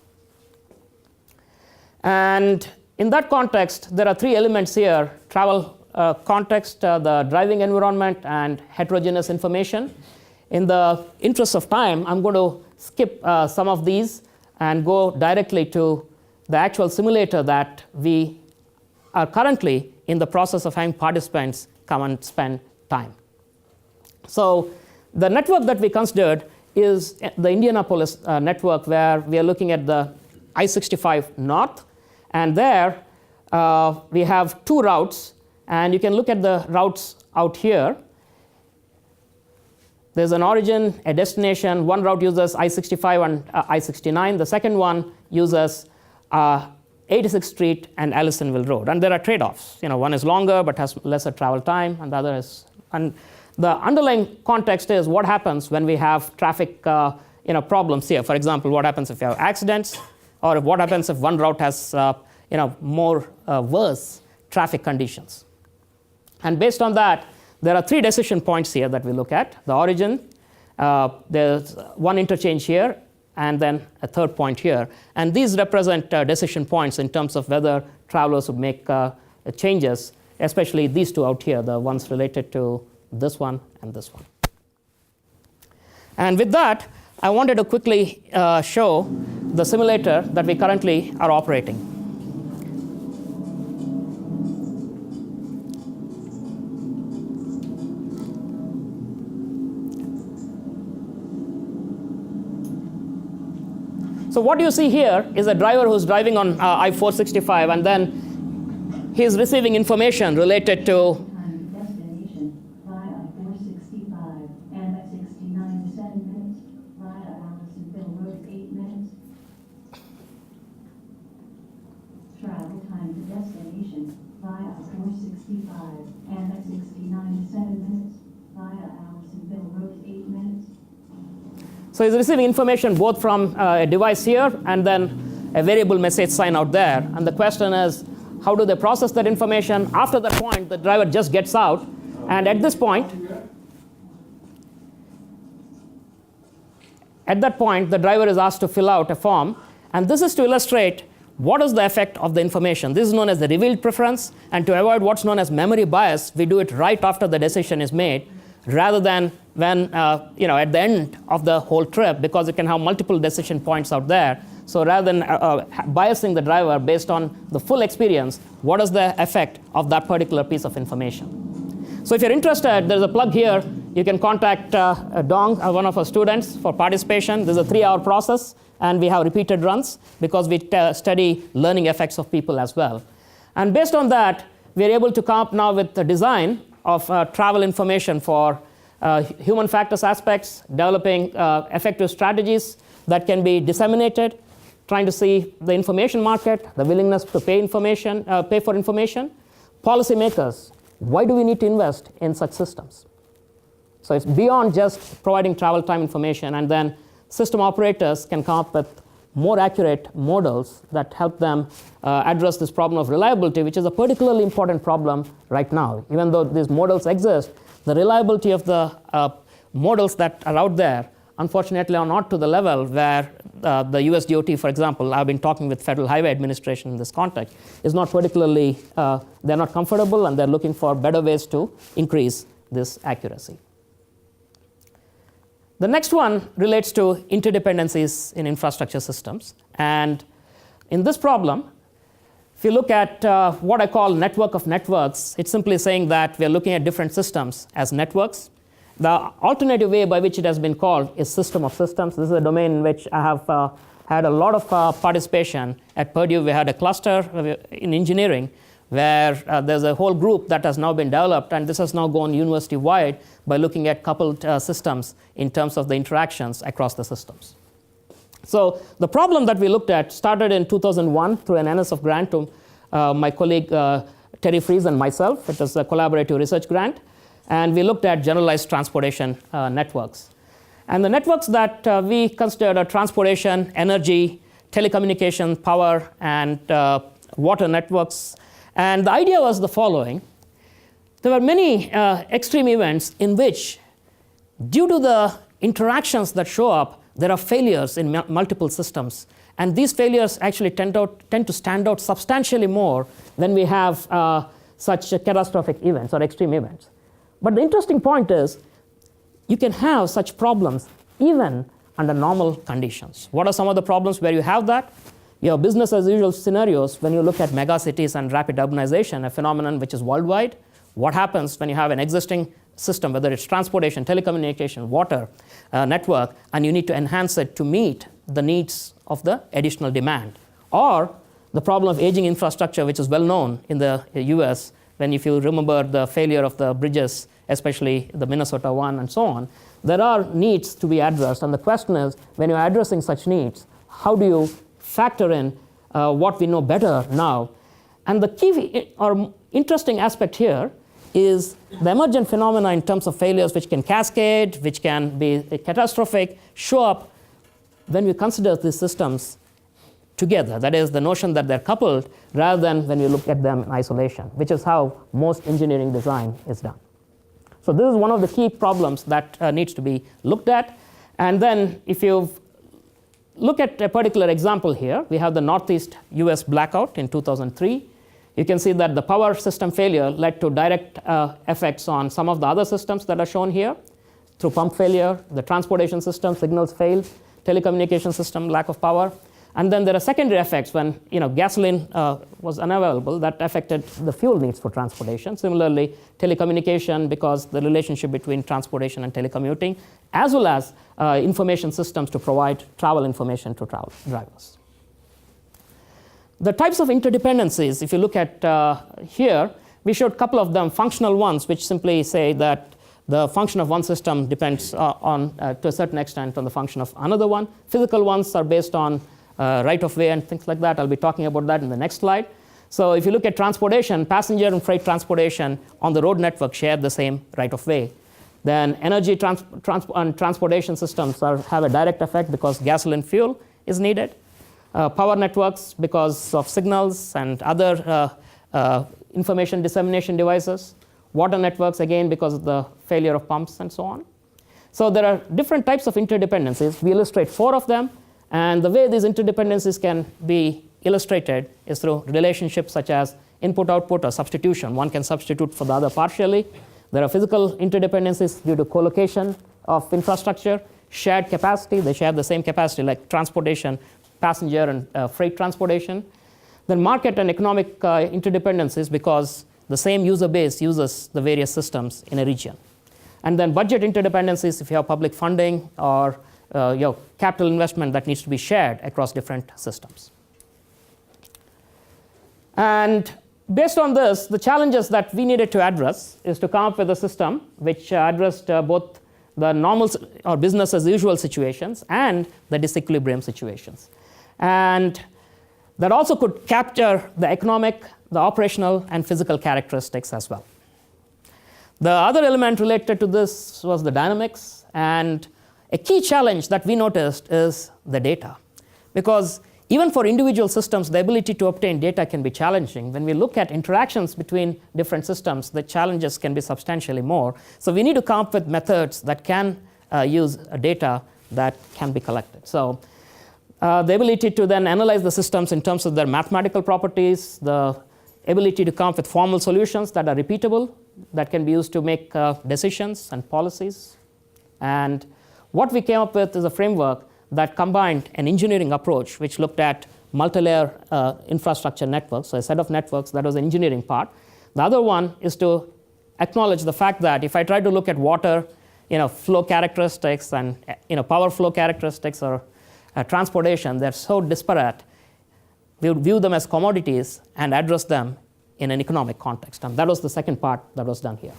And in that context, there are three elements here: travel context, the driving environment, and heterogeneous information. In the interest of time, I'm going to skip some of these and go directly to the actual simulator that we are currently in the process of having participants come and spend time. So the network that we considered is the Indianapolis network, where we are looking at the I-65 North. And there we have two routes. And you can look at the routes out here. There's an origin, a destination. One route uses I-65 and I-69. The second one uses 86th Street and Allisonville Road. And there are trade-offs. One is longer but has lesser travel time, and the other is. And the underlying context is what happens when we have traffic problems here. For example, what happens if you have accidents, or what happens if one route has more worse traffic conditions. And based on that, there are three decision points here that we look at. The origin, there's one interchange here, and then a third point here. And these represent decision points in terms of whether travelers would make changes, especially these two out here, the ones related to this one and this one. And with that, I wanted to quickly show the simulator that we currently are operating. So what you see here is a driver who's driving on I-465, and then he's receiving information related to destination via I-465, and at 69 to 7 minutes via Allisonville Road, 8 minutes. Travel time to destination via I-465, and at 69 to 7 minutes via Allisonville Road, 8 minutes. So he's receiving information both from a device here and then a variable message sign out there. And the question is, how do they process that information? After that point, the driver just gets out. And at this point, the driver is asked to fill out a form. And this is to illustrate what is the effect of the information. This is known as the revealed preference. And to avoid what's known as memory bias, we do it right after the decision is made, rather than when at the end of the whole trip, because you can have multiple decision points out there. So rather than biasing the driver based on the full experience, what is the effect of that particular piece of information? So if you're interested, there's a plug here. You can contact Dong, one of our students, for participation. This is a 3-hour process, and we have repeated runs because we study learning effects of people as well. And based on that, we're able to come up now with the design of travel information for human factors aspects, developing effective strategies that can be disseminated, trying to see the information market, the willingness to pay for information. Policymakers, why do we need to invest in such systems? So it's beyond just providing travel time information, and then system operators can come up with more accurate models that help them address this problem of reliability, which is a particularly important problem right now. Even though these models exist, the reliability of the models that are out there, unfortunately, are not to the level where the US DOT, for example, I've been talking with Federal Highway Administration in this context, is not particularly, they're not comfortable, and they're looking for better ways to increase this accuracy. The next one relates to interdependencies in infrastructure systems. And in this problem, if you look at what I call network of networks, it's simply saying that we are looking at different systems as networks. The alternative way by which it has been called is system of systems. This is a domain in which I have had a lot of participation. At Purdue, we had a cluster in engineering where there's a whole group that has now been developed, and this has now gone university-wide by looking at coupled systems in terms of the interactions across the systems. So the problem that we looked at started in 2001 through an NSF grant to my colleague Terry Fries and myself. It was a collaborative research grant, and we looked at generalized transportation networks. And the networks that we considered are transportation, energy, telecommunication, power, and water networks. And the idea was the following. There were many extreme events in which, due to the interactions that show up, there are failures in multiple systems. And these failures actually tend to stand out substantially more when we have such catastrophic events or extreme events. But the interesting point is, you can have such problems even under normal conditions. What are some of the problems where you have that? You have business as usual scenarios when you look at megacities and rapid urbanization, a phenomenon which is worldwide. What happens when you have an existing system, whether it's transportation, telecommunication, water network, and you need to enhance it to meet the needs of the additional demand? Or the problem of aging infrastructure, which is well known in the US, when if you remember the failure of the bridges, especially the Minnesota one and so on, there are needs to be addressed. And the question is, when you're addressing such needs, how do you factor in what we know better now? And the key or interesting aspect here is the emergent phenomena in terms of failures which can cascade, which can be catastrophic, show up when we consider these systems together. That is the notion that they're coupled rather than when we look at them in isolation, which is how most engineering design is done. So this is one of the key problems that needs to be looked at. And then if you look at a particular example here, we have the Northeast US blackout in 2003. You can see that the power system failure led to direct effects on some of the other systems that are shown here. Through pump failure, the transportation system, signals failed, telecommunication system, lack of power. And then there are secondary effects when gasoline was unavailable that affected the fuel needs for transportation. Similarly, telecommunication, because the relationship between transportation and telecommuting, as well as information systems to provide travel information to drivers. The types of interdependencies, if you look at here, we showed a couple of them, functional ones, which simply say that the function of one system depends to a certain extent on the function of another one. Physical ones are based on right-of-way and things like that. I'll be talking about that in the next slide. So if you look at transportation, passenger and freight transportation on the road network share the same right-of-way. Then energy and transportation systems have a direct effect because gasoline fuel is needed. Power networks because of signals and other information dissemination devices. Water networks, again, because of the failure of pumps and so on. So there are different types of interdependencies. We illustrate 4 of them. And the way these interdependencies can be illustrated is through relationships such as input-output or substitution. One can substitute for the other partially. There are physical interdependencies due to co-location of infrastructure, shared capacity. They share the same capacity like transportation, passenger and freight transportation. Then market and economic interdependencies because the same user base uses the various systems in a region. And then budget interdependencies if you have public funding or capital investment that needs to be shared across different systems. And based on this, the challenges that we needed to address is to come up with a system which addressed both the normal or business as usual situations and the disequilibrium situations. And that also could capture the economic, the operational, and physical characteristics as well. The other element related to this was the dynamics, and a key challenge that we noticed is the data. Because even for individual systems, the ability to obtain data can be challenging. When we look at interactions between different systems, the challenges can be substantially more. So we need to come up with methods that can use data that can be collected. So the ability to then analyze the systems in terms of their mathematical properties, the ability to come up with formal solutions that are repeatable, that can be used to make decisions and policies. And what we came up with is a framework that combined an engineering approach, which looked at multi-layer infrastructure networks, so a set of networks. That was the engineering part. The other one is to acknowledge the fact that if I try to look at water, flow characteristics and power flow characteristics or transportation, they're so disparate. We would view them as commodities and address them in an economic context. And that was the second part that was done here.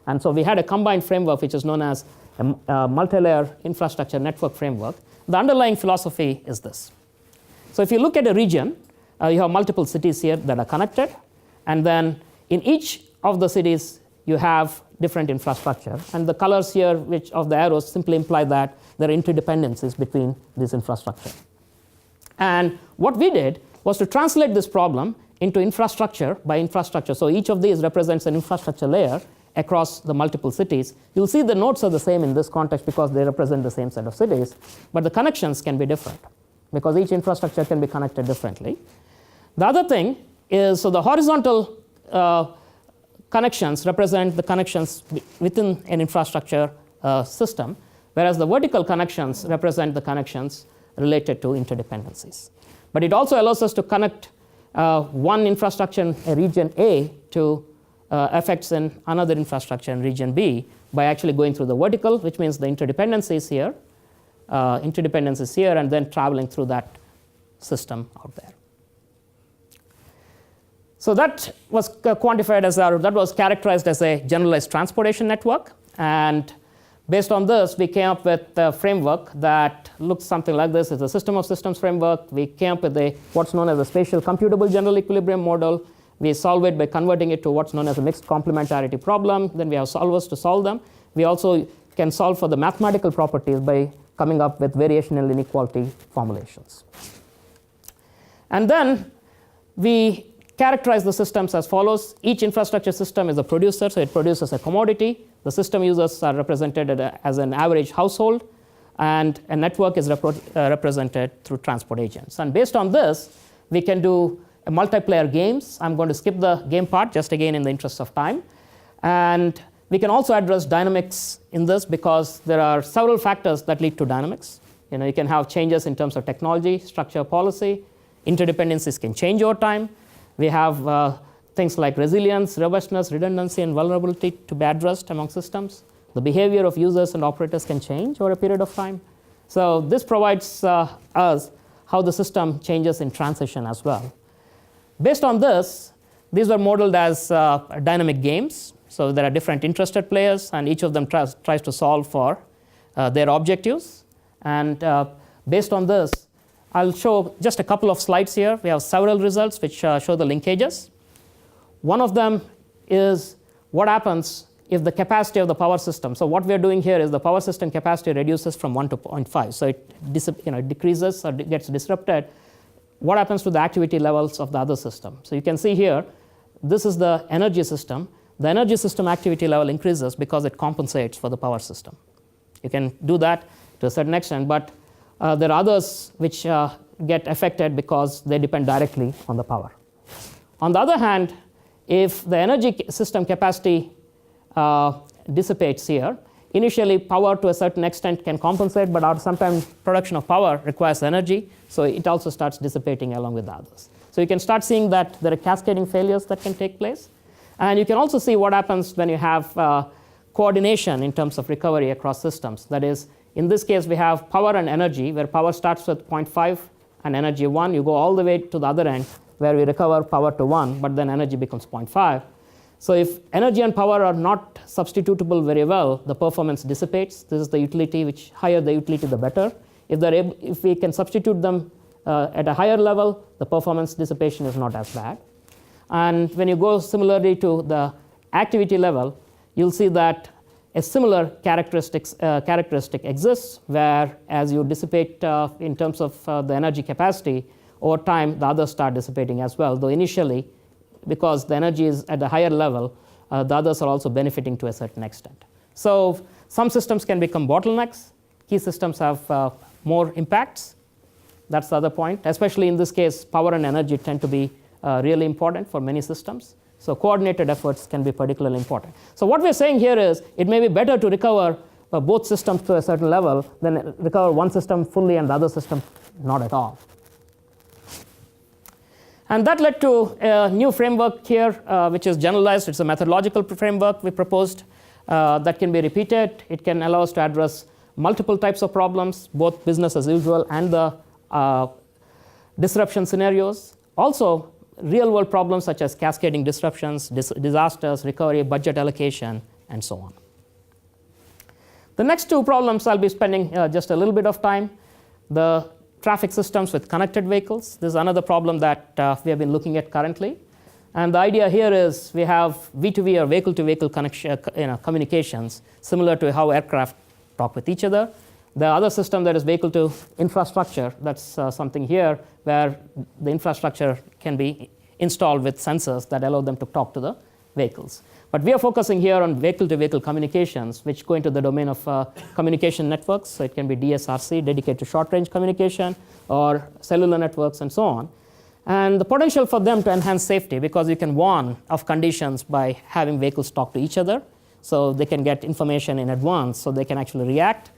And so we had a combined framework, which is known as a multi-layer infrastructure network framework. The underlying philosophy is this. So if you look at a region, you have multiple cities here that are connected. And then in each of the cities, you have different infrastructure. And the colors here, which of the arrows, simply imply that there are interdependencies between this infrastructure. And what we did was to translate this problem into infrastructure by infrastructure. So each of these represents an infrastructure layer across the multiple cities. You'll see the nodes are the same in this context because they represent the same set of cities, but the connections can be different because each infrastructure can be connected differently. The other thing is, so the horizontal connections represent the connections within an infrastructure system, whereas the vertical connections represent the connections related to interdependencies. But it also allows us to connect one infrastructure in a region A to effects in another infrastructure in region B by actually going through the vertical, which means the interdependencies here, and then traveling through that system out there. So that was quantified as that was characterized as a generalized transportation network. And based on this, we came up with a framework that looks something like this. It's a system of systems framework. We came up with what's known as a spatial computable general equilibrium model. We solve it by converting it to what's known as a mixed complementarity problem. Then we have solvers to solve them. We also can solve for the mathematical properties by coming up with variational inequality formulations. And then we characterize the systems as follows. Each infrastructure system is a producer, so it produces a commodity. The system users are represented as an average household, and a network is represented through transport agents. And based on this, we can do multiplayer games. I'm going to skip the game part, just again in the interest of time. And we can also address dynamics in this because there are several factors that lead to dynamics. You can have changes in terms of technology, structure, policy. Interdependencies can change over time. We have things like resilience, robustness, redundancy, and vulnerability to be addressed among systems. The behavior of users and operators can change over a period of time. So this provides us how the system changes in transition as well. Based on this, these were modeled as dynamic games. So there are different interested players, and each of them tries to solve for their objectives. And based on this, I'll show just a couple of slides here. We have several results which show the linkages. One of them is what happens if the capacity of the power system. So what we're doing here is the power system capacity reduces from 1 to 0.5. So it decreases or gets disrupted. What happens to the activity levels of the other system? So you can see here, this is the energy system. The energy system activity level increases because it compensates for the power system. You can do that to a certain extent, but there are others which get affected because they depend directly on the power. On the other hand, if the energy system capacity dissipates here, initially power to a certain extent can compensate, but sometimes production of power requires energy, so it also starts dissipating along with the others. So you can start seeing that there are cascading failures that can take place. And you can also see what happens when you have coordination in terms of recovery across systems. That is, in this case, we have power and energy, where power starts with 0.5 and energy 1. You go all the way to the other end, where we recover power to 1, but then energy becomes 0.5. So if energy and power are not substitutable very well, the performance dissipates. This is the utility, which higher the utility, the better. If we can substitute them at a higher level, the performance dissipation is not as bad. And when you go similarly to the activity level, you'll see that a similar characteristic exists, where as you dissipate in terms of the energy capacity, over time the others start dissipating as well, though initially, because the energy is at a higher level, the others are also benefiting to a certain extent. So some systems can become bottlenecks. Key systems have more impacts. That's the other point. Especially in this case, power and energy tend to be really important for many systems. So coordinated efforts can be particularly important. So what we're saying here is it may be better to recover both systems to a certain level than recover one system fully and the other system not at all. And that led to a new framework here, which is generalized. It's a methodological framework we proposed that can be repeated. It can allow us to address multiple types of problems, both business as usual and the disruption scenarios. Also, real-world problems such as cascading disruptions, disasters, recovery, budget allocation, and so on. The next two problems I'll be spending just a little bit of time. The traffic systems with connected vehicles. This is another problem that we have been looking at currently. And the idea here is we have V2V or vehicle-to-vehicle communications, similar to how aircraft talk with each other. The other system that is vehicle-to-infrastructure, that's something here where the infrastructure can be installed with sensors that allow them to talk to the vehicles. But we are focusing here on vehicle-to-vehicle communications, which go into the domain of communication networks. So it can be DSRC, dedicated to short-range communication, or cellular networks, and so on. And the potential for them to enhance safety, because you can warn of conditions by having vehicles talk to each other. So they can get information in advance, so they can actually react.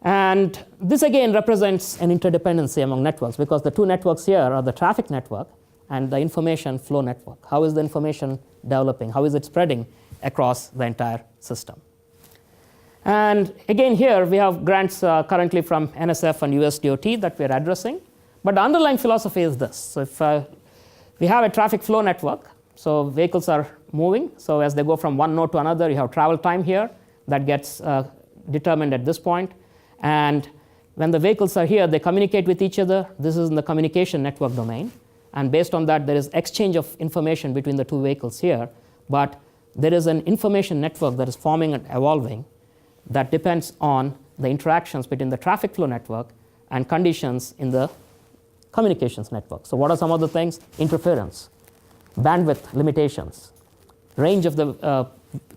And this, again, represents an interdependency among networks, because the two networks here are the traffic network and the information flow network. How is the information developing? How is it spreading across the entire system? And again, here we have grants currently from NSF and US DOT that we're addressing. But the underlying philosophy is this. So if we have a traffic flow network, so vehicles are moving. So as they go from one node to another, you have travel time here that gets determined at this point. And when the vehicles are here, they communicate with each other. This is in the communication network domain. And based on that, there is exchange of information between the two vehicles here. But there is an information network that is forming and evolving that depends on the interactions between the traffic flow network and conditions in the communications network. So what are some of the things? Interference, bandwidth limitations, range of the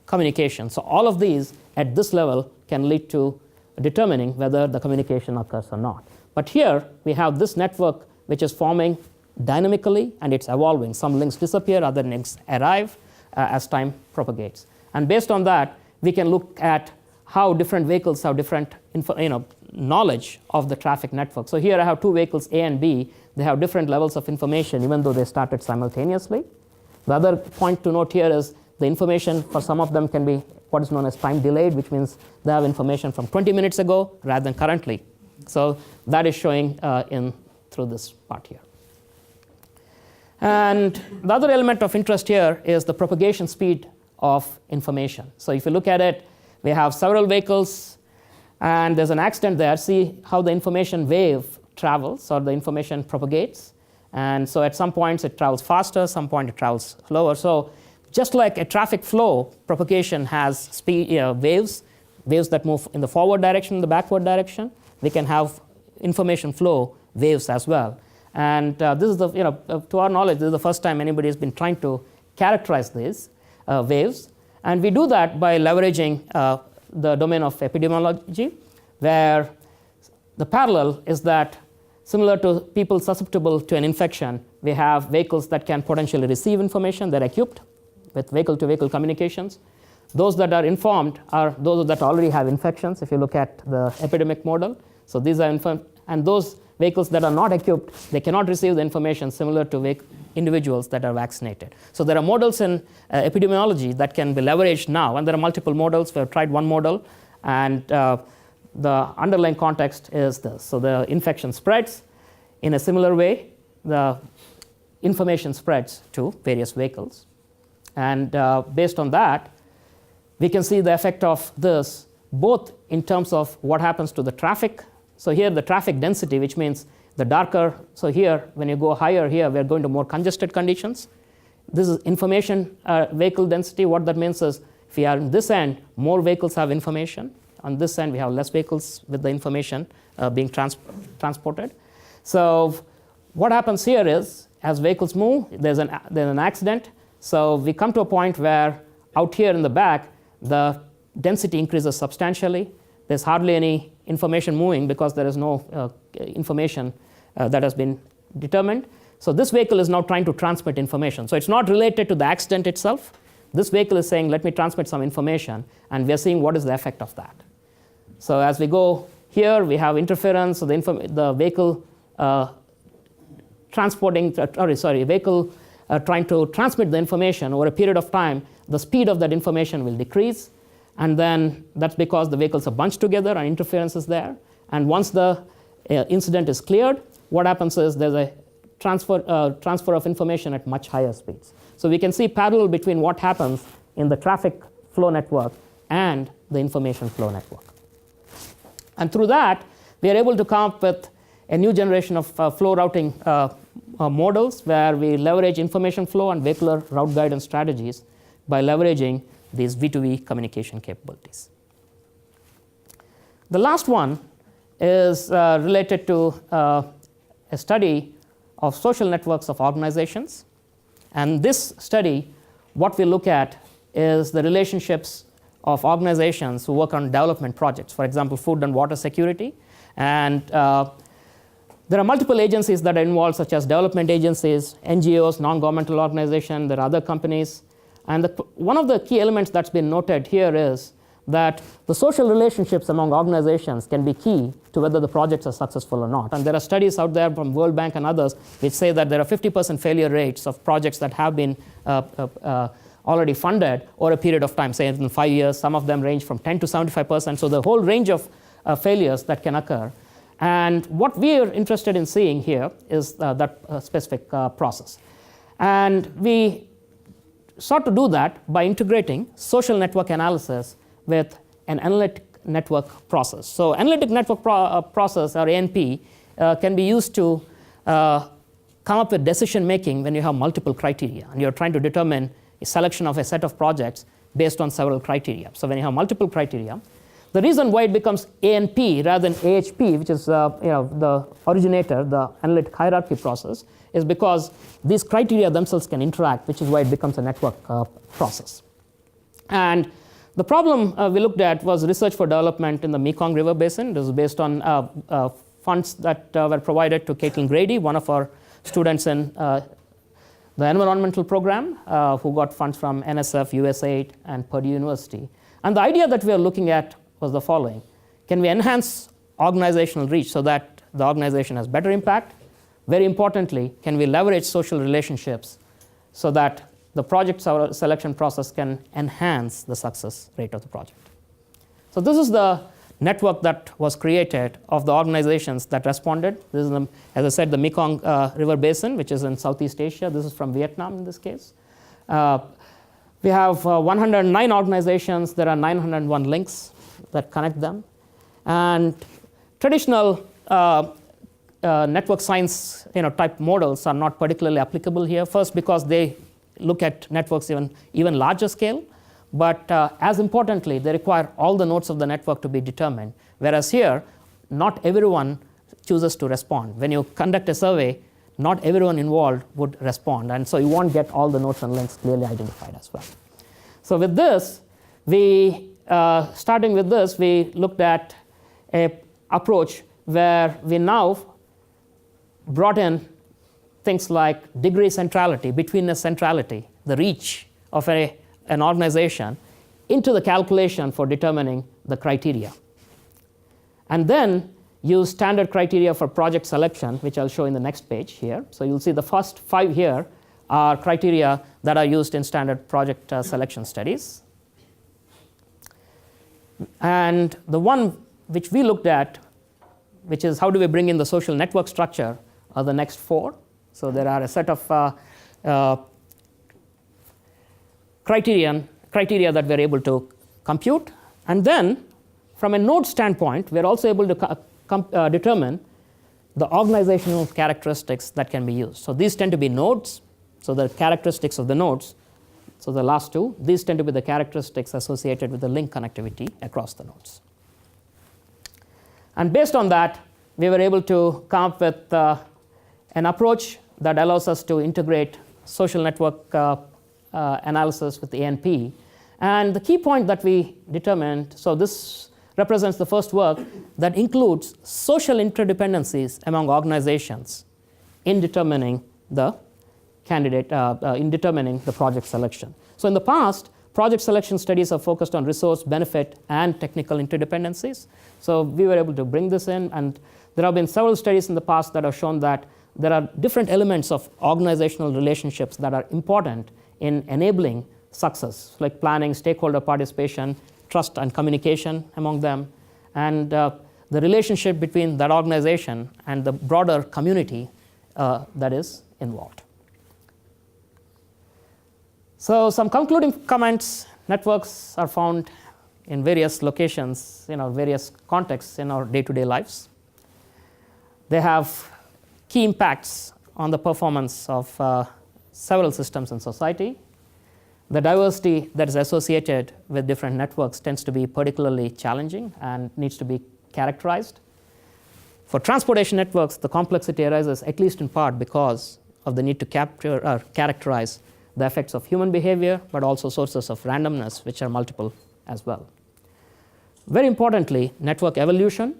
communication. So all of these at this level can lead to determining whether the communication occurs or not. But here we have this network which is forming dynamically, and it's evolving. Some links disappear, other links arrive as time propagates. And based on that, we can look at how different vehicles have different knowledge of the traffic network. So here I have two vehicles, A and B. They have different levels of information, even though they started simultaneously. The other point to note here is the information for some of them can be what is known as time delayed, which means they have information from 20 minutes ago rather than currently. So that is showing through this part here. And the other element of interest here is the propagation speed of information. So if you look at it, we have several vehicles, and there's an accident there. See how the information wave travels or the information propagates. And so at some points it travels faster, some point it travels slower. So just like a traffic flow, propagation has speed, waves that move in the forward direction, the backward direction. We can have information flow waves as well. And this is the, to our knowledge, this is the first time anybody has been trying to characterize these waves. And we do that by leveraging the domain of epidemiology, where the parallel is that similar to people susceptible to an infection, we have vehicles that can potentially receive information. They're equipped with vehicle-to-vehicle communications. Those that are informed are those that already have infections, if you look at the epidemic model. So these are informed. And those vehicles that are not equipped, they cannot receive the information similar to individuals that are vaccinated. So there are models in epidemiology that can be leveraged now, and there are multiple models. We have tried one model, and the underlying context is this. So the infection spreads in a similar way. The information spreads to various vehicles. And based on that, we can see the effect of this both in terms of what happens to the traffic. So here the traffic density, which means the darker. So here, when you go higher here, we're going to more congested conditions. This is information vehicle density. What that means is if we are on this end, more vehicles have information. On this end, we have less vehicles with the information being transported. So what happens here is, as vehicles move, there's an accident. So we come to a point where out here in the back, the density increases substantially. There's hardly any information moving because there is no information that has been determined. So this vehicle is now trying to transmit information. So it's not related to the accident itself. This vehicle is saying, let me transmit some information, and we're seeing what is the effect of that. So as we go here, we have interference. So the vehicle vehicle trying to transmit the information over a period of time, the speed of that information will decrease. And then that's because the vehicles are bunched together and interference is there. And once the incident is cleared, what happens is there's a transfer of information at much higher speeds. So we can see parallel between what happens in the traffic flow network and the information flow network. And through that, we are able to come up with a new generation of flow routing models where we leverage information flow and vehicular route guidance strategies by leveraging these V2V communication capabilities. The last one is related to a study of social networks of organizations. And this study, what we look at is the relationships of organizations who work on development projects, for example, food and water security. And there are multiple agencies that are involved, such as development agencies, NGOs, non-governmental organizations. There are other companies. And one of the key elements that's been noted here is that the social relationships among organizations can be key to whether the projects are successful or not. And there are studies out there from World Bank and others which say that there are 50% failure rates of projects that have been already funded over a period of time, say in 5 years. Some of them range from 10 to 75%. So the whole range of failures that can occur. And what we are interested in seeing here is that specific process. And we sought to do that by integrating social network analysis with an analytic network process. So analytic network process, or ANP, can be used to come up with decision making when you have multiple criteria and you're trying to determine a selection of a set of projects based on several criteria. So when you have multiple criteria, the reason why it becomes ANP rather than AHP, which is the originator, the analytic hierarchy process, is because these criteria themselves can interact, which is why it becomes a network process. And the problem we looked at was research for development in the Mekong River Basin. This is based on funds that were provided to Caitlin Grady, one of our students in the environmental program, who got funds from NSF, USAID, and Purdue University. And the idea that we are looking at was the following. Can we enhance organizational reach so that the organization has better impact? Very importantly, can we leverage social relationships so that the project selection process can enhance the success rate of the project? So this is the network that was created of the organizations that responded. This is, as I said, the Mekong River Basin, which is in Southeast Asia. This is from Vietnam in this case. We have 109 organizations. There are 901 links that connect them. And traditional network science type models are not particularly applicable here. First, because they look at networks even larger scale. But as importantly, they require all the nodes of the network to be determined. Whereas here, not everyone chooses to respond. When you conduct a survey, not everyone involved would respond. And so you won't get all the nodes and links clearly identified as well. So with this, starting with this, we looked at an approach where we now brought in things like degree centrality, betweenness centrality, the reach of an organization into the calculation for determining the criteria. And then use standard criteria for project selection, which I'll show in the next page here. So you'll see the first 5 here are criteria that are used in standard project selection studies. And the one which we looked at, which is how do we bring in the social network structure, are the next 4. So there are a set of criteria that we're able to compute. And then from a node standpoint, we're also able to determine the organizational characteristics that can be used. So these tend to be nodes. So the characteristics of the nodes, so the last 2, these tend to be the characteristics associated with the link connectivity across the nodes. And based on that, we were able to come up with an approach that allows us to integrate social network analysis with ANP. And the key point that we determined, so this represents the first work that includes social interdependencies among organizations in determining the candidate, in determining the project selection. So in the past, project selection studies have focused on resource, benefit, and technical interdependencies. So we were able to bring this in, and there have been several studies in the past that have shown that there are different elements of organizational relationships that are important in enabling success, like planning, stakeholder participation, trust and communication among them, and the relationship between that organization and the broader community that is involved. So some concluding comments: networks are found in various locations, various contexts in our day-to-day lives. They have key impacts on the performance of several systems in society. The diversity that is associated with different networks tends to be particularly challenging and needs to be characterized. For transportation networks, the complexity arises at least in part because of the need to capture or characterize the effects of human behavior, but also sources of randomness, which are multiple as well. Very importantly, network evolution,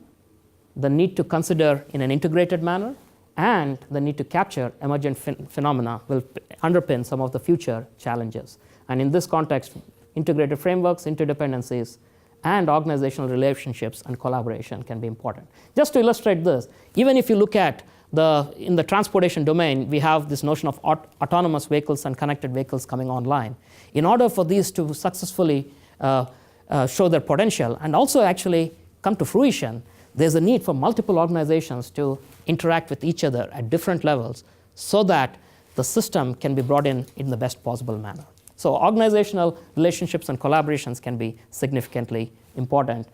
the need to consider in an integrated manner, and the need to capture emergent phenomena will underpin some of the future challenges. And in this context, integrated frameworks, interdependencies, and organizational relationships and collaboration can be important. Just to illustrate this, even if you look at in the transportation domain, we have this notion of autonomous vehicles and connected vehicles coming online. In order for these to successfully show their potential and also actually come to fruition, there's a need for multiple organizations to interact with each other at different levels so that the system can be brought in the best possible manner. So organizational relationships and collaborations can be significantly important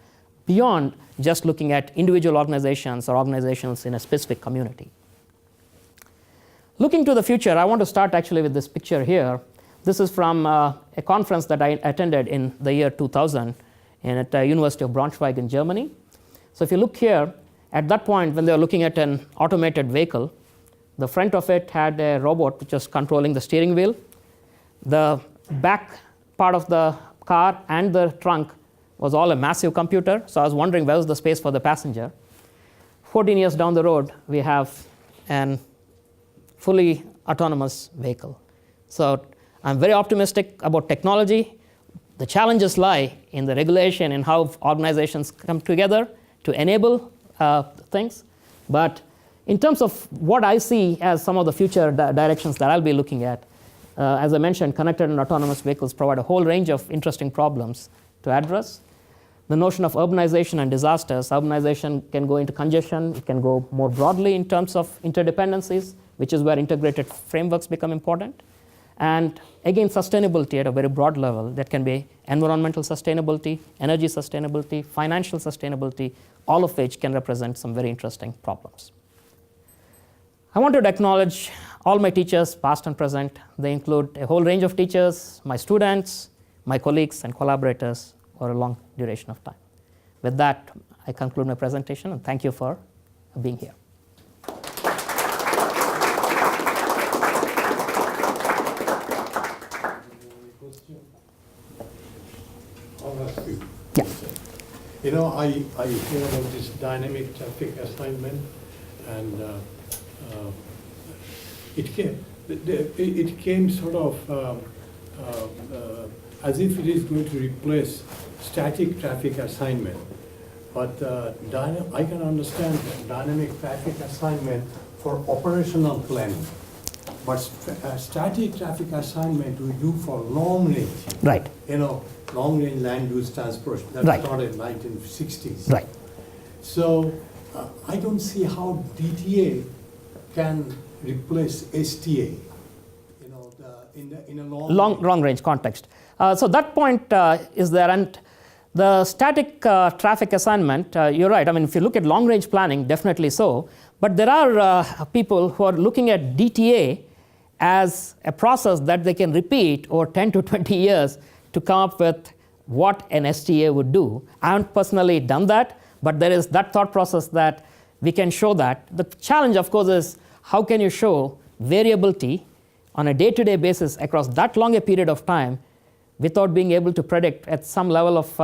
beyond just looking at individual organizations or organizations in a specific community. Looking to the future, I want to start actually with this picture here. This is from a conference that I attended in the year 2000 at the University of Braunschweig in Germany. So if you look here, at that point when they were looking at an automated vehicle, the front of it had a robot which was controlling the steering wheel. The back part of the car and the trunk was all a massive computer. So I was wondering where was the space for the passenger. 14 years down the road, we have an fully autonomous vehicle. So I'm very optimistic about technology. The challenges lie in the regulation and how organizations come together to enable things. But in terms of what I see as some of the future directions that I'll be looking at, as I mentioned, connected and autonomous vehicles provide a whole range of interesting problems to address. The notion of urbanization and disasters. Urbanization can go into congestion. It can go more broadly in terms of interdependencies, which is where integrated frameworks become important. And again, sustainability at a very broad level. That can be environmental sustainability, energy sustainability, financial sustainability, all of which can represent some very interesting problems. I wanted to acknowledge all my teachers, past and present. They include a whole range of teachers, my students, my colleagues, and collaborators for a long duration of time. With that, I conclude my presentation, and thank you for being here. Yeah. You know, I hear about this dynamic traffic assignment, and it came sort of as if it is going to replace static traffic assignment. But I can understand dynamic traffic assignment for operational planning. But static traffic assignment we do for long range. Right. You know, long range land use transportation. That Right. started in 1960s. Right. So I don't see how DTA can replace STA. You know, in a long range context. So that point is there, and the static traffic assignment, you're right. I mean, if you look at long range planning, definitely so. But there are people who are looking at DTA as a process that they can repeat over 10 to 20 years to come up with what an STA would do. I haven't personally done that, but there is that thought process that we can show that. The challenge, of course, is how can you show variability on a day-to-day basis across that long a period of time without being able to predict at some level of,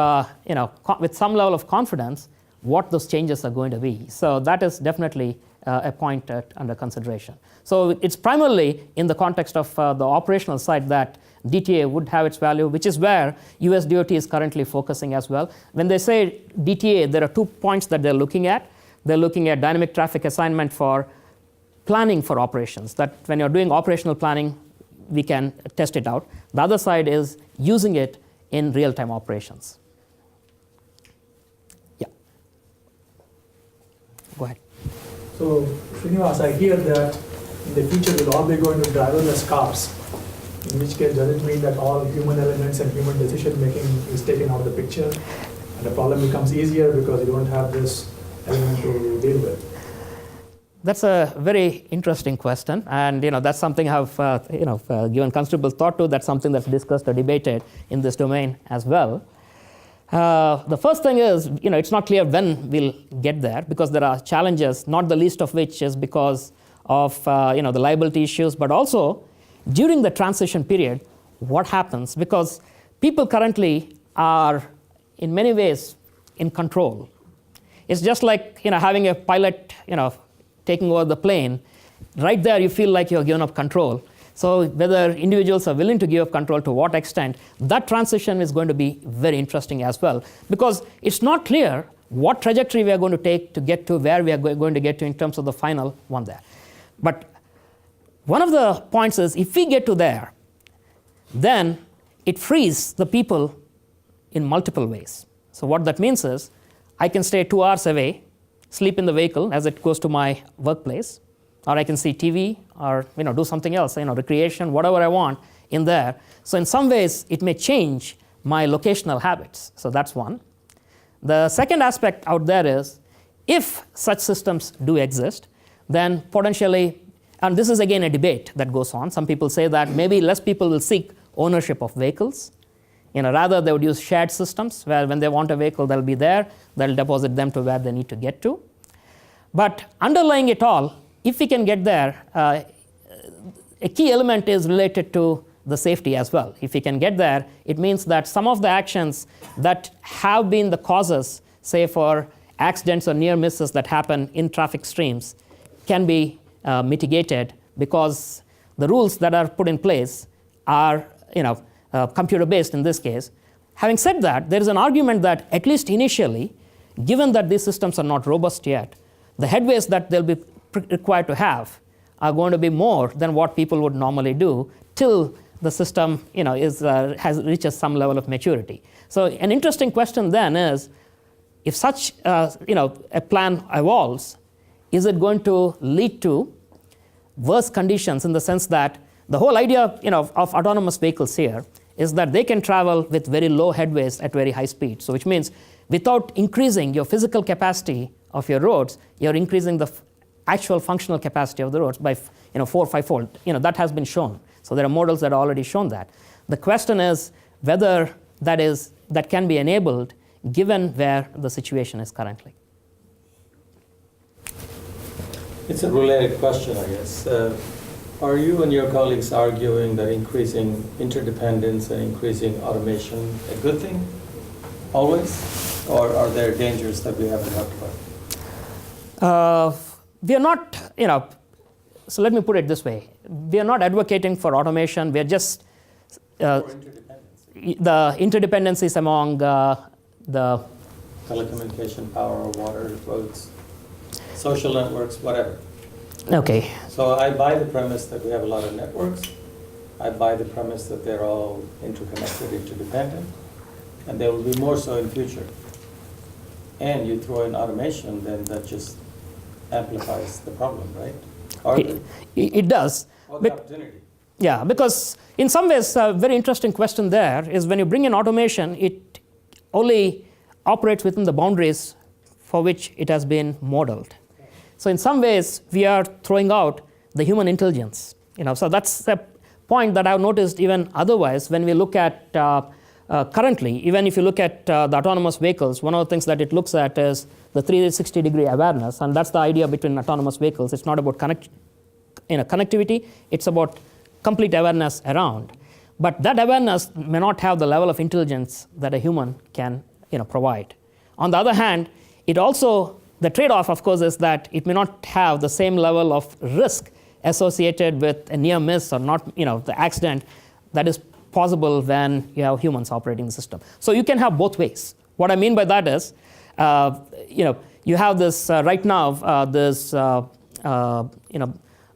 with some level of confidence what those changes are going to be. So that is definitely a point under consideration. So it's primarily in the context of the operational side that DTA would have its value, which is where US DOT is currently focusing as well. When they say DTA, there are 2 points that they're looking at. They're looking at dynamic traffic assignment for planning for operations, that when you're doing operational planning, we can test it out. The other side is using it in real-time operations. Yeah. Go ahead. So, Srinivas, I hear that in the future we'll all be going to driverless cars, in which case does it mean that all human elements and human decision making is taken out of the picture, and the problem becomes easier because you don't have this element to deal with? That's a very interesting question, and that's something I've given considerable thought to. That's something that's discussed or debated in this domain as well. The first thing is, it's not clear when we'll get there because there are challenges, not the least of which is because of the liability issues, but also during the transition period, what happens? Because people currently are, in many ways, in control. It's just like having a pilot, taking over the plane. Right there, you feel like you're given up control. So whether individuals are willing to give up control, to what extent, that transition is going to be very interesting as well, because it's not clear what trajectory we are going to take to get to where we are going to get to in terms of the final one there. But one of the points is, if we get to there, then it frees the people in multiple ways. So what that means is, I can stay 2 hours away, sleep in the vehicle as it goes to my workplace, or I can see TV or do something else, recreation, whatever I want in there. So in some ways, it may change my locational habits. So that's one. The second aspect out there is, if such systems do exist, then potentially, and this is again a debate that goes on. Some people say that maybe less people will seek ownership of vehicles. Rather they would use shared systems where when they want a vehicle, they'll be there, they'll deposit them to where they need to get to. But underlying it all, if we can get there, a key element is related to the safety as well. If we can get there, it means that some of the actions that have been the causes, say for accidents or near misses that happen in traffic streams, can be mitigated because the rules that are put in place are computer-based in this case. Having said that, there is an argument that at least initially, given that these systems are not robust yet, the headways that they'll be required to have are going to be more than what people would normally do till the system reaches some level of maturity. So an interesting question then is, if such a plan evolves, is it going to lead to worse conditions, in the sense that the whole idea of autonomous vehicles here is that they can travel with very low headways at very high speed. So which means without increasing your physical capacity of your roads, you're increasing the actual functional capacity of the roads by 4 or 5-fold. That has been shown. So there are models that have already shown that. The question is whether that can be enabled given where the situation is currently. It's a related question, I guess. Are you and your colleagues arguing that increasing interdependence and increasing automation a good thing, always? Or are there dangers that we haven't talked about? We are not, so let me put it this way. We are not advocating for automation. We are just, For interdependency. the interdependencies among the Telecommunication, power, water, roads, social networks, whatever. Okay. So I buy the premise that we have a lot of networks. I buy the premise that they're all interconnected, interdependent, and they will be more so in future. And you throw in automation, then that just amplifies the problem, right? Or It does. the opportunity. Yeah, because in some ways, a very interesting question there is when you bring in automation, it only operates within the boundaries for which it has been modeled. So in some ways, we are throwing out the human intelligence. So that's a point that I've noticed even otherwise when we look at currently, even if you look at the autonomous vehicles, one of the things that it looks at is the 360-degree awareness, and that's the idea between autonomous vehicles. It's not about connectivity, it's about complete awareness around. But that awareness may not have the level of intelligence that a human can provide. On the other hand, it also, the trade-off, of course, is that it may not have the same level of risk associated with a near miss or not, the accident that is possible when you have humans operating the system. So you can have both ways. What I mean by that is, you have this right now,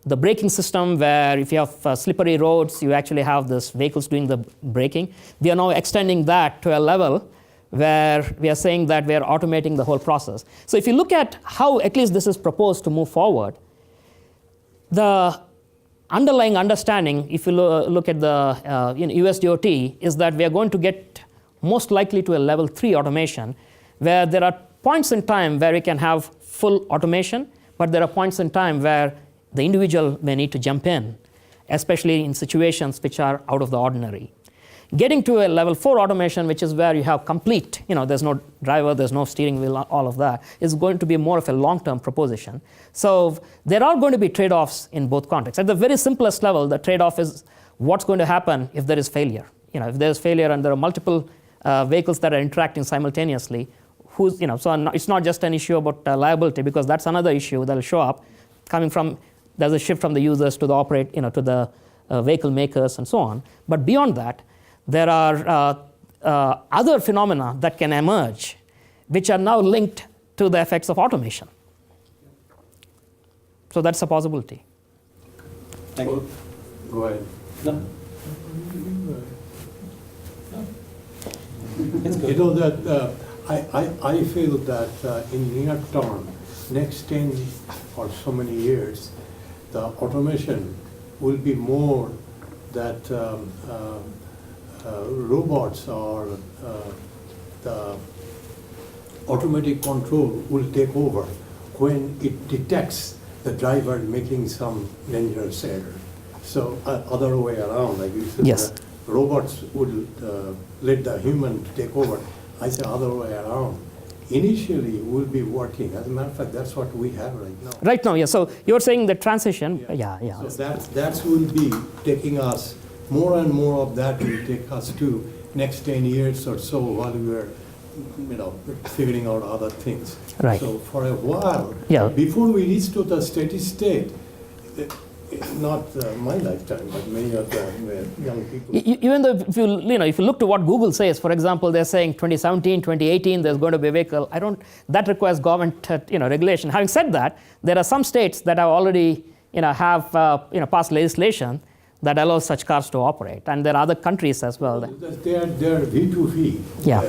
the braking system where if you have slippery roads, you actually have this vehicles doing the braking. We are now extending that to a level where we are saying that we are automating the whole process. So if you look at how at least this is proposed to move forward, the underlying understanding, if you look at the US DOT, is that we are going to get most likely to a level 3 automation, where there are points in time where we can have full automation, but there are points in time where the individual may need to jump in, especially in situations which are out of the ordinary. Getting to a level 4 automation, which is where you have complete, there's no driver, there's no steering wheel, all of that, is going to be more of a long-term proposition. So there are going to be trade-offs in both contexts. At the very simplest level, the trade-off is what's going to happen if there is failure. If there is failure and there are multiple vehicles that are interacting simultaneously, so it's not just an issue about liability, because that's another issue that will show up coming from, there's a shift from the users to the to the vehicle makers and so on. But beyond that, there are other phenomena that can emerge which are now linked to the effects of automation. So that's a possibility. Thank you. Go ahead. No? It's good. That I feel that in near term, next 10 or so many years, the automation will be more that robots or the automatic control will take over when it detects the driver making some dangerous error. So other way around, like you said, Yes. the robots would let the human take over. I say other way around. Initially, we'll be working. As a matter of fact, that's what we have right now. Right now, yeah. So you're saying the transition, yeah. So that will be taking us, more and more of that will take us to next 10 years or so while we are, figuring out other things. Right. So for a while, Yeah. before we reach to the steady state, Not my lifetime, but many of the young people. Even though if you look to what Google says, for example, they're saying 2017, 2018, there's going to be a vehicle. That requires government regulation. Having said that, there are some states that have already have passed legislation that allows such cars to operate, and there are other countries as well. They are V2V. Yeah.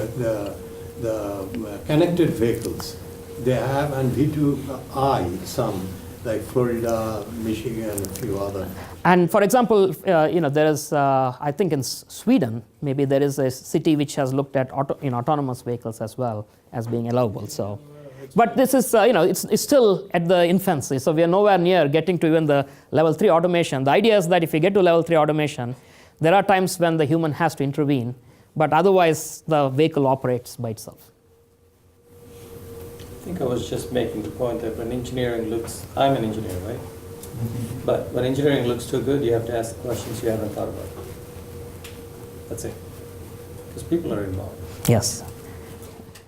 The connected vehicles they have, and V2I some. Like Florida, Michigan, and a few other. And for example, there is, I think in Sweden, maybe there is a city which has looked at autonomous vehicles as well as being allowable. So, but this is, it's still at the infancy. So we are nowhere near getting to even the level 3 automation. The idea is that if you get to level 3 automation, there are times when the human has to intervene, but otherwise the vehicle operates by itself. I think I was just making the point that when engineering looks, I'm an engineer, right? But when engineering looks too good, you have to ask questions you haven't thought about. That's it. Because people are involved. Yes.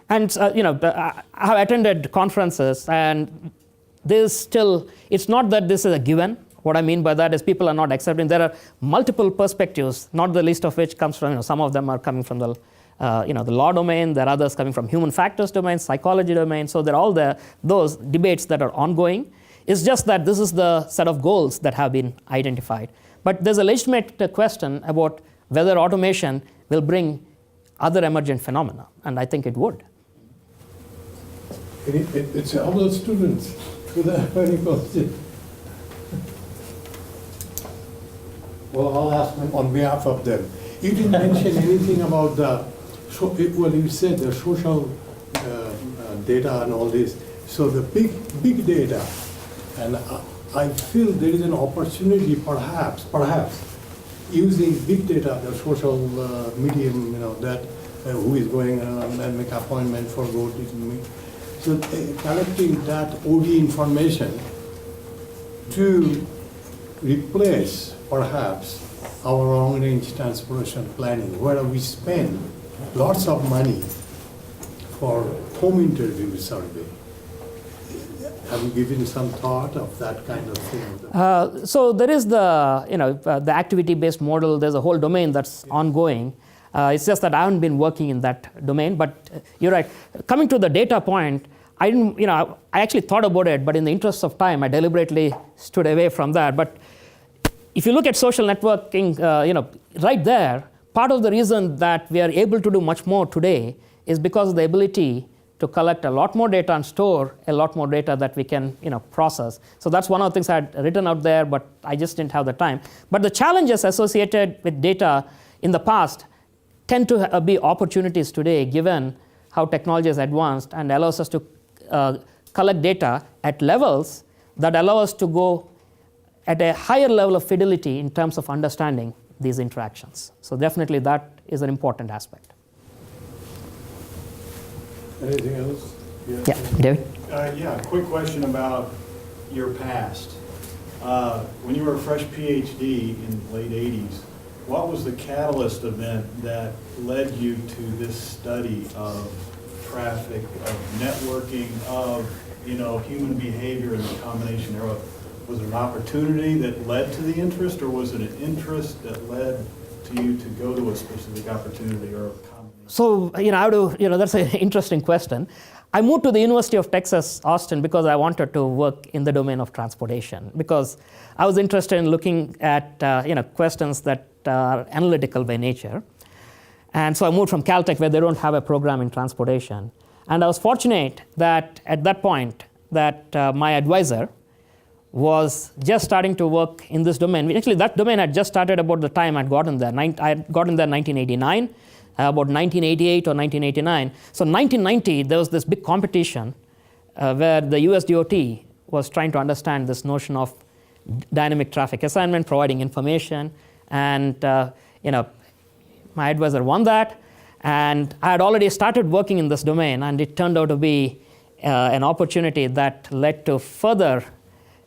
And, I have attended conferences, and there's still, it's not that this is a given. What I mean by that is people are not accepting. There are multiple perspectives, not the least of which comes from, some of them are coming from the the law domain. There are others coming from human factors domain, psychology domain. So there are all those debates that are ongoing. It's just that this is the set of goals that have been identified. But there's a legitimate question about whether automation will bring other emergent phenomena, and I think it would. It's all the students to the very question. Well, I'll ask them on behalf of them. You didn't mention anything about you said the social data and all this. So the big data, and I feel there is an opportunity perhaps using big data, the social medium, that who is going and make appointment for go to meet. So collecting that OD information to replace perhaps our long-range transportation planning, where we spend lots of money for home interview survey. Have you given some thought of that kind of thing? So there is the activity-based model. There's a whole domain that's ongoing. It's just that I haven't been working in that domain. But you're right. Coming to the data point, I didn't. I actually thought about it, but in the interest of time, I deliberately stood away from that. But if you look at social networking, right there, part of the reason that we are able to do much more today is because of the ability to collect a lot more data and store a lot more data that we can process. So that's one of the things I had written out there, but I just didn't have the time. But the challenges associated with data in the past tend to be opportunities today, given how technology has advanced and allows us to collect data at levels that allow us to go at a higher level of fidelity in terms of understanding these interactions. So definitely that is an important aspect. Anything else? Yeah, David? Yeah, quick question about your past. When you were a fresh PhD in the late 80s, what was the catalyst event that led you to this study of traffic, of networking, of human behavior and the combination thereof? Was it an opportunity that led to the interest, or was it an interest that led to you to go to a specific opportunity or a combination? So, that's an interesting question. I moved to the University of Texas, Austin, because I wanted to work in the domain of transportation, because I was interested in looking at, questions that are analytical by nature. And so I moved from Caltech, where they don't have a program in transportation. And I was fortunate that at that point, that my advisor was just starting to work in this domain. Actually, that domain had just started about the time I'd gotten there. I had gotten there in 1989, about 1988 or 1989. So 1990, there was this big competition where the US DOT was trying to understand this notion of dynamic traffic assignment, providing information. And, my advisor won that. And I had already started working in this domain, and it turned out to be an opportunity that led to further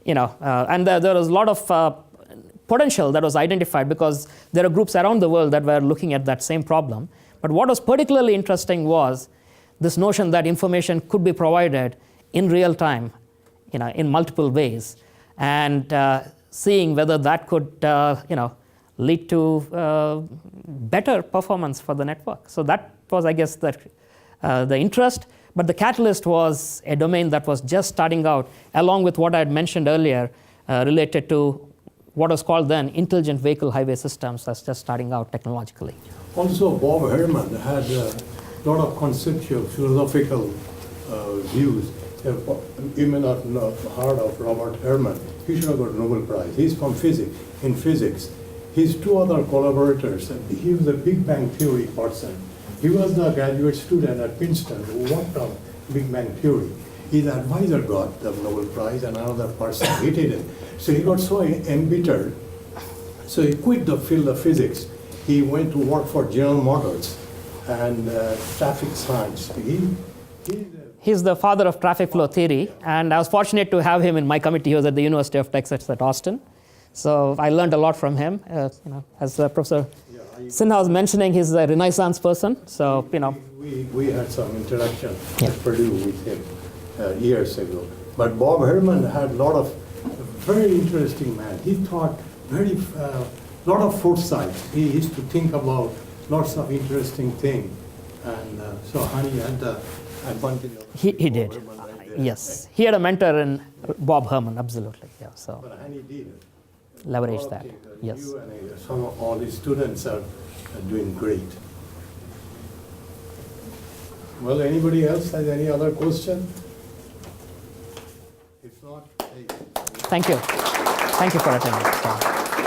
and there was a lot of potential that was identified, because there are groups around the world that were looking at that same problem. But what was particularly interesting was this notion that information could be provided in real time, in multiple ways. And seeing whether that could lead to better performance for the network. So that was, I guess, the interest. But the catalyst was a domain that was just starting out, along with what I had mentioned earlier, related to what was called then intelligent vehicle highway systems. That's just starting out technologically. Also, Bob Herman had a lot of conceptual, philosophical views. You may not know heard of Robert Herman. He should have got a Nobel Prize. He's from physics. His two other collaborators, and he was a Big Bang Theory person. He was the graduate student at Princeton who worked on Big Bang Theory. His advisor got the Nobel Prize and another person hated it. So he got so embittered. So he quit the field of physics. He went to work for General Motors and traffic science. He's the father of traffic flow theory, and I was fortunate to have him in my committee. He was at the University of Texas at Austin. So I learned a lot from him. As Professor Sinha was mentioning, he's a Renaissance person. So, We had some interaction at Purdue with him years ago. But Bob Herman had a lot of very interesting man. He thought lot of foresight. He used to think about lots of interesting things. And so Hani had the advantage of he did. Right, Yes. He had a mentor in Bob Herman, absolutely. Yeah. So But Hani did. leverage that. Yes. You and some of all his students are doing great. Well, anybody else has any other question? If not, hey. Thank you. Thank you for attending.